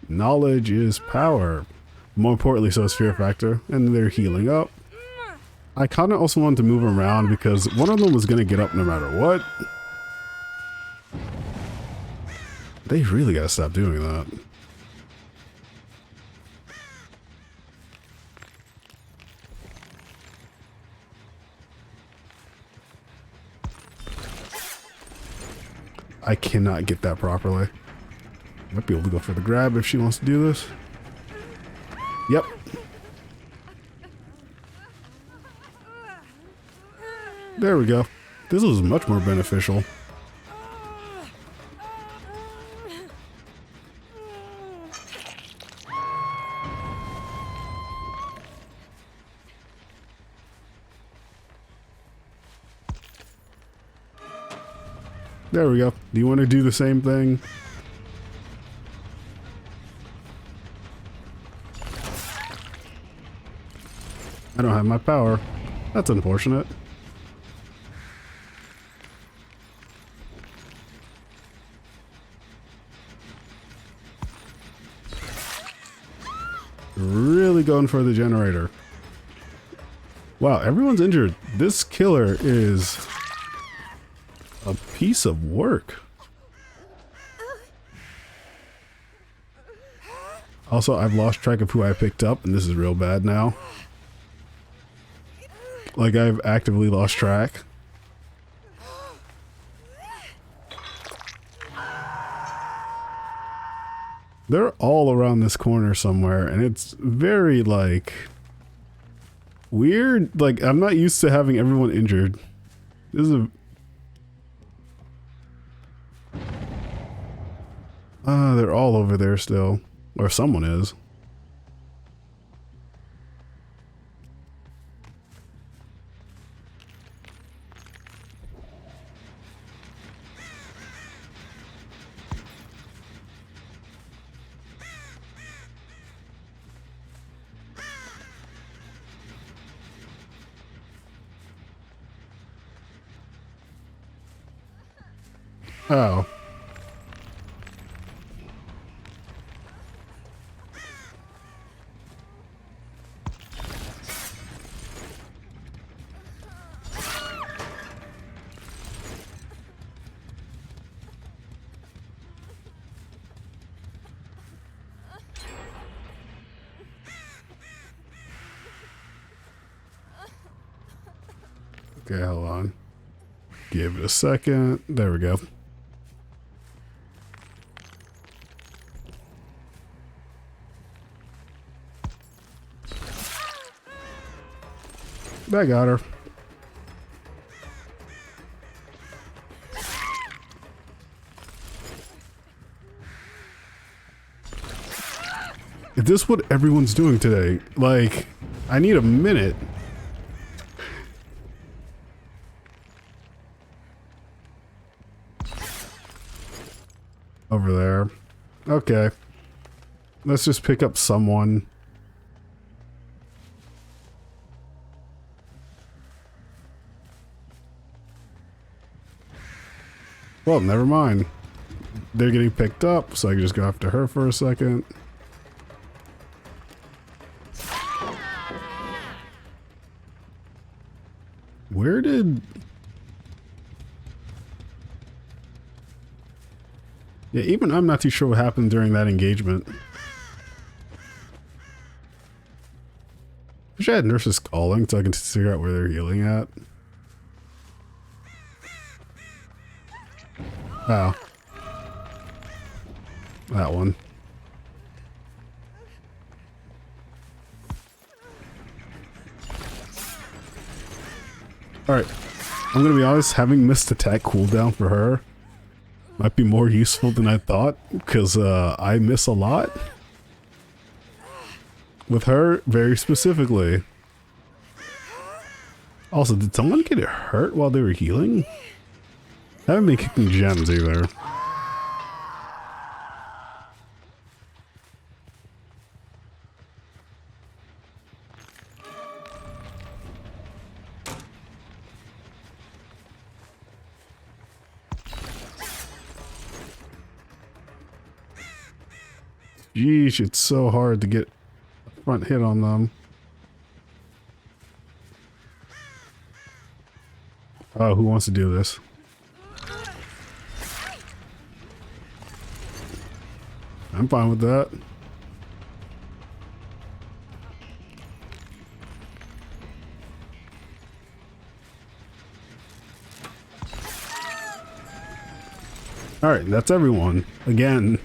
[SPEAKER 2] Knowledge is power. More importantly, so is fear factor, and they're healing up. I kind of also wanted to move them around because one of them was going to get up no matter what. They really got to stop doing that. I cannot get that properly. Might be able to go for the grab if she wants to do this. Yep. There we go. This was much more beneficial. There we go. Do you want to do the same thing? I don't have my power. That's unfortunate. Really going for the generator. Wow, everyone's injured. This killer is a piece of work. Also, I've lost track of who I picked up, and this is real bad now. Like, I've actively lost track. They're all around this corner somewhere, and it's very, like, weird. Like, I'm not used to having everyone injured. This is a... they're all over there still. Or someone is. Oh. Okay, hold on. Give it a second. There we go. I got her. Is this what everyone's doing today? Like, I need a minute. Over there. Okay. Let's just pick up someone. Well, never mind. They're getting picked up, so I can just go after her for a second. Where did... Yeah, even I'm not too sure what happened during that engagement. Wish I had nurses calling so I can figure out where they're healing at. Oh. That one. Alright. I'm gonna be honest, having missed attack cooldown for her might be more useful than I thought, because I miss a lot. With her, very specifically. Also, did someone get hurt while they were healing? I haven't been kicking gems either. Yeesh, it's so hard to get a front hit on them. Oh, who wants to do this? I'm fine with that. Alright, that's everyone. Again,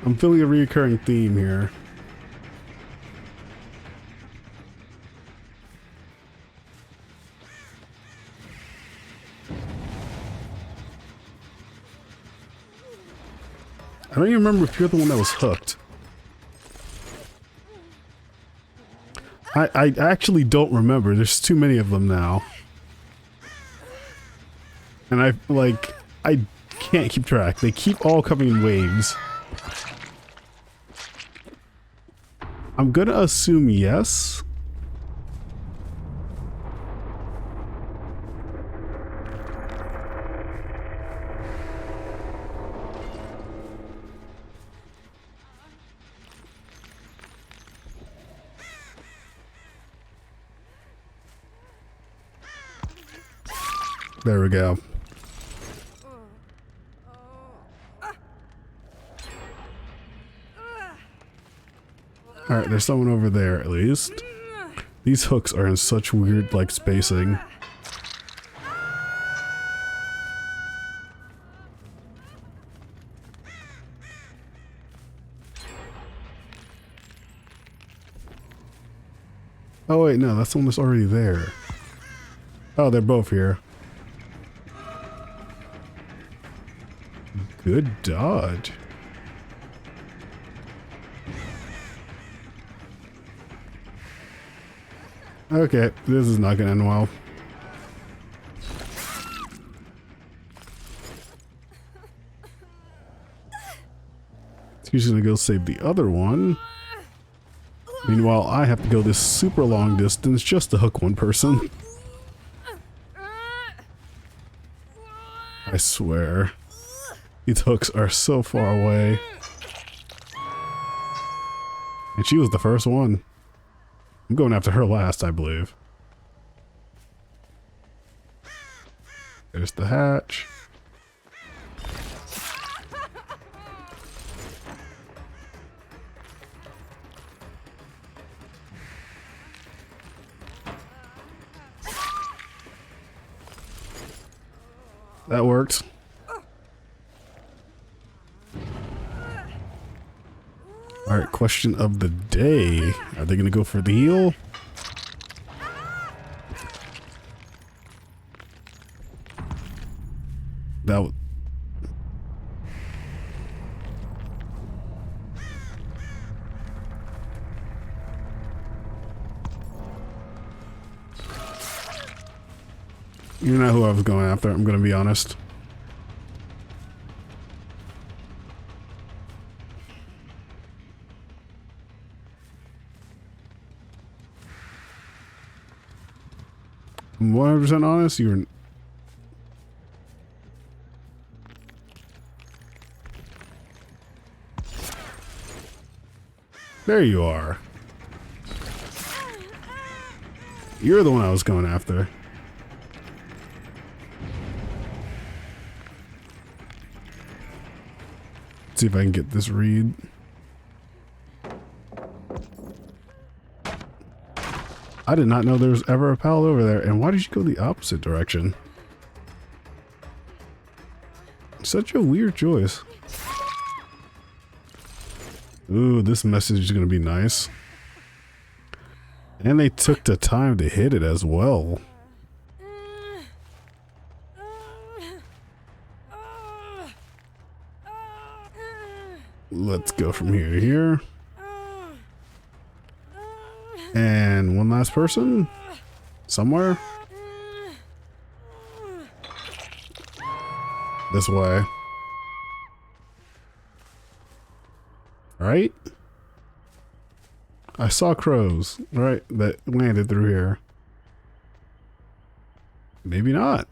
[SPEAKER 2] I'm feeling a recurring theme here. I don't even remember if you're the one that was hooked. I actually don't remember. There's too many of them now. And I can't keep track. They keep all coming in waves. I'm gonna assume yes. There we go. Alright, there's someone over there at least. These hooks are in such weird, like, spacing. Oh wait, no, that's the one that's already there. Oh, they're both here. Good dodge. Okay, this is not gonna end well. He's gonna go save the other one. Meanwhile, I have to go this super long distance just to hook one person. I swear. These hooks are so far away. And she was the first one. I'm going after her last, I believe. There's the hatch. That worked. Alright, question of the day. Are they gonna go for the heal? That w- You're not who I was going after, I'm gonna be honest. I'm 100% honest, you're... There you are. You're the one I was going after. Let's see if I can get this read. I did not know there was ever a pal over there. And why did you go the opposite direction? Such a weird choice. Ooh, this message is gonna be nice. And they took the time to hit it as well. Let's go from here to here. And one last person. Somewhere. This way. Right? I saw crows, right, that landed through here. Maybe not.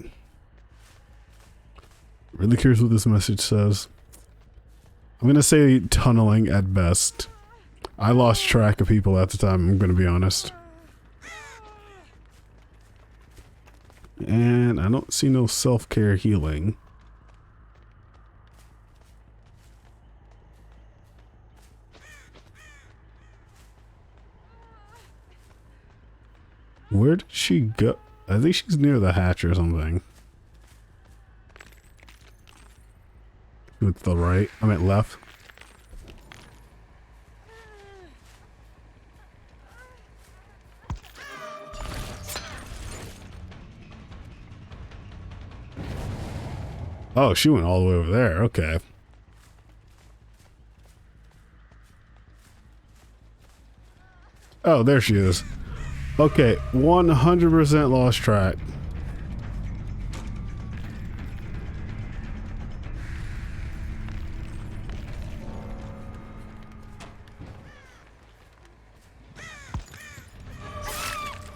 [SPEAKER 2] Really curious what this message says. I'm gonna say tunneling at best. I lost track of people at the time, I'm gonna be honest. And I don't see no self-care healing. Where did she go? I think she's near the hatch or something. To the right. I meant left. Oh, she went all the way over there. Okay. Oh, there she is. Okay, 100% lost track.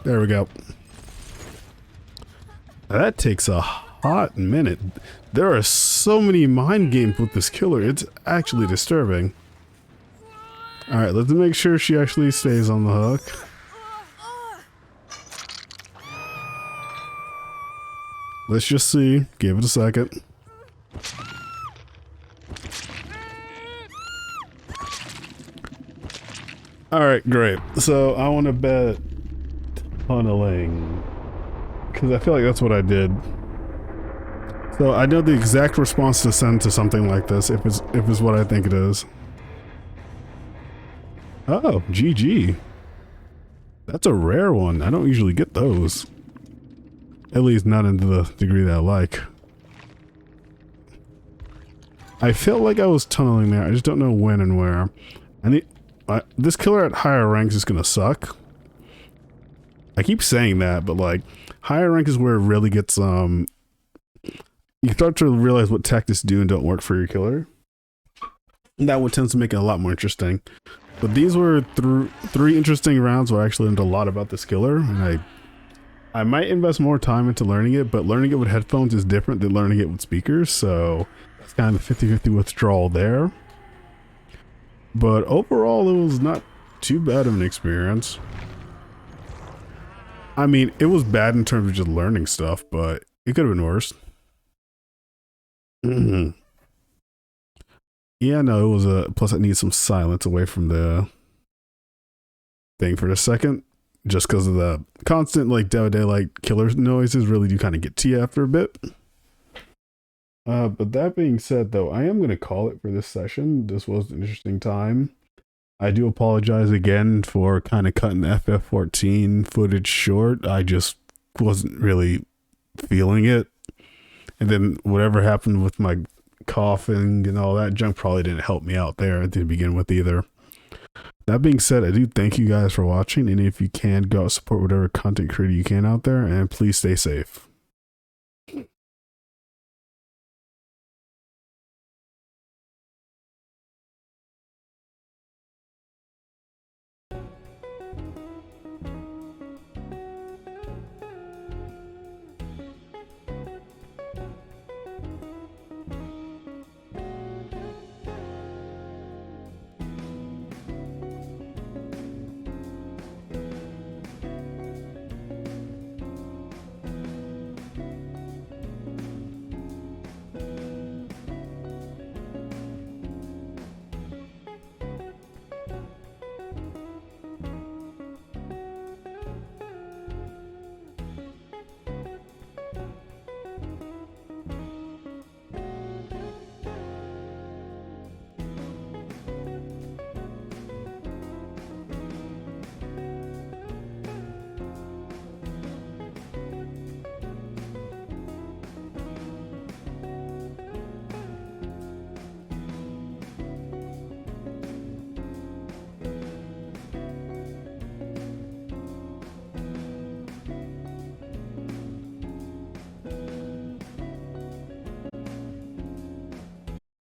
[SPEAKER 2] There we go. That takes a hot minute. There are so many mind games with this killer. It's actually disturbing. Alright, let's make sure she actually stays on the hook. Let's just see. Give it a second. Alright, great. So I want to bet tunneling. Because I feel like that's what I did. So I know the exact response to send to something like this if it's what I think it is. Oh, GG. That's a rare one. I don't usually get those. At least not into the degree that I like. I felt like I was tunneling there. I just don't know when and where. This killer at higher ranks is gonna suck. I keep saying that, but like higher rank is where it really gets you start to realize what tactics do and don't work for your killer. And that one tends to make it a lot more interesting. But these were three interesting rounds where I actually learned a lot about this killer, and I might invest more time into learning it, but learning it with headphones is different than learning it with speakers, so that's kind of a 50-50 withdrawal there. But overall, it was not too bad of an experience. I mean, it was bad in terms of just learning stuff, but it could have been worse. Yeah, no, it was a... Plus, I need some silence away from the thing for a second. Just because of the constant, like, daylight killer noises really do kind of get to you after a bit. But that being said, though, I am going to call it for this session. This was an interesting time. I do apologize again for kind of cutting the FF14 footage short. I just wasn't really feeling it. And then whatever happened with my coughing and all that junk probably didn't help me out there to begin with either. That being said, I do thank you guys for watching, and if you can, go out support whatever content creator you can out there, and please stay safe.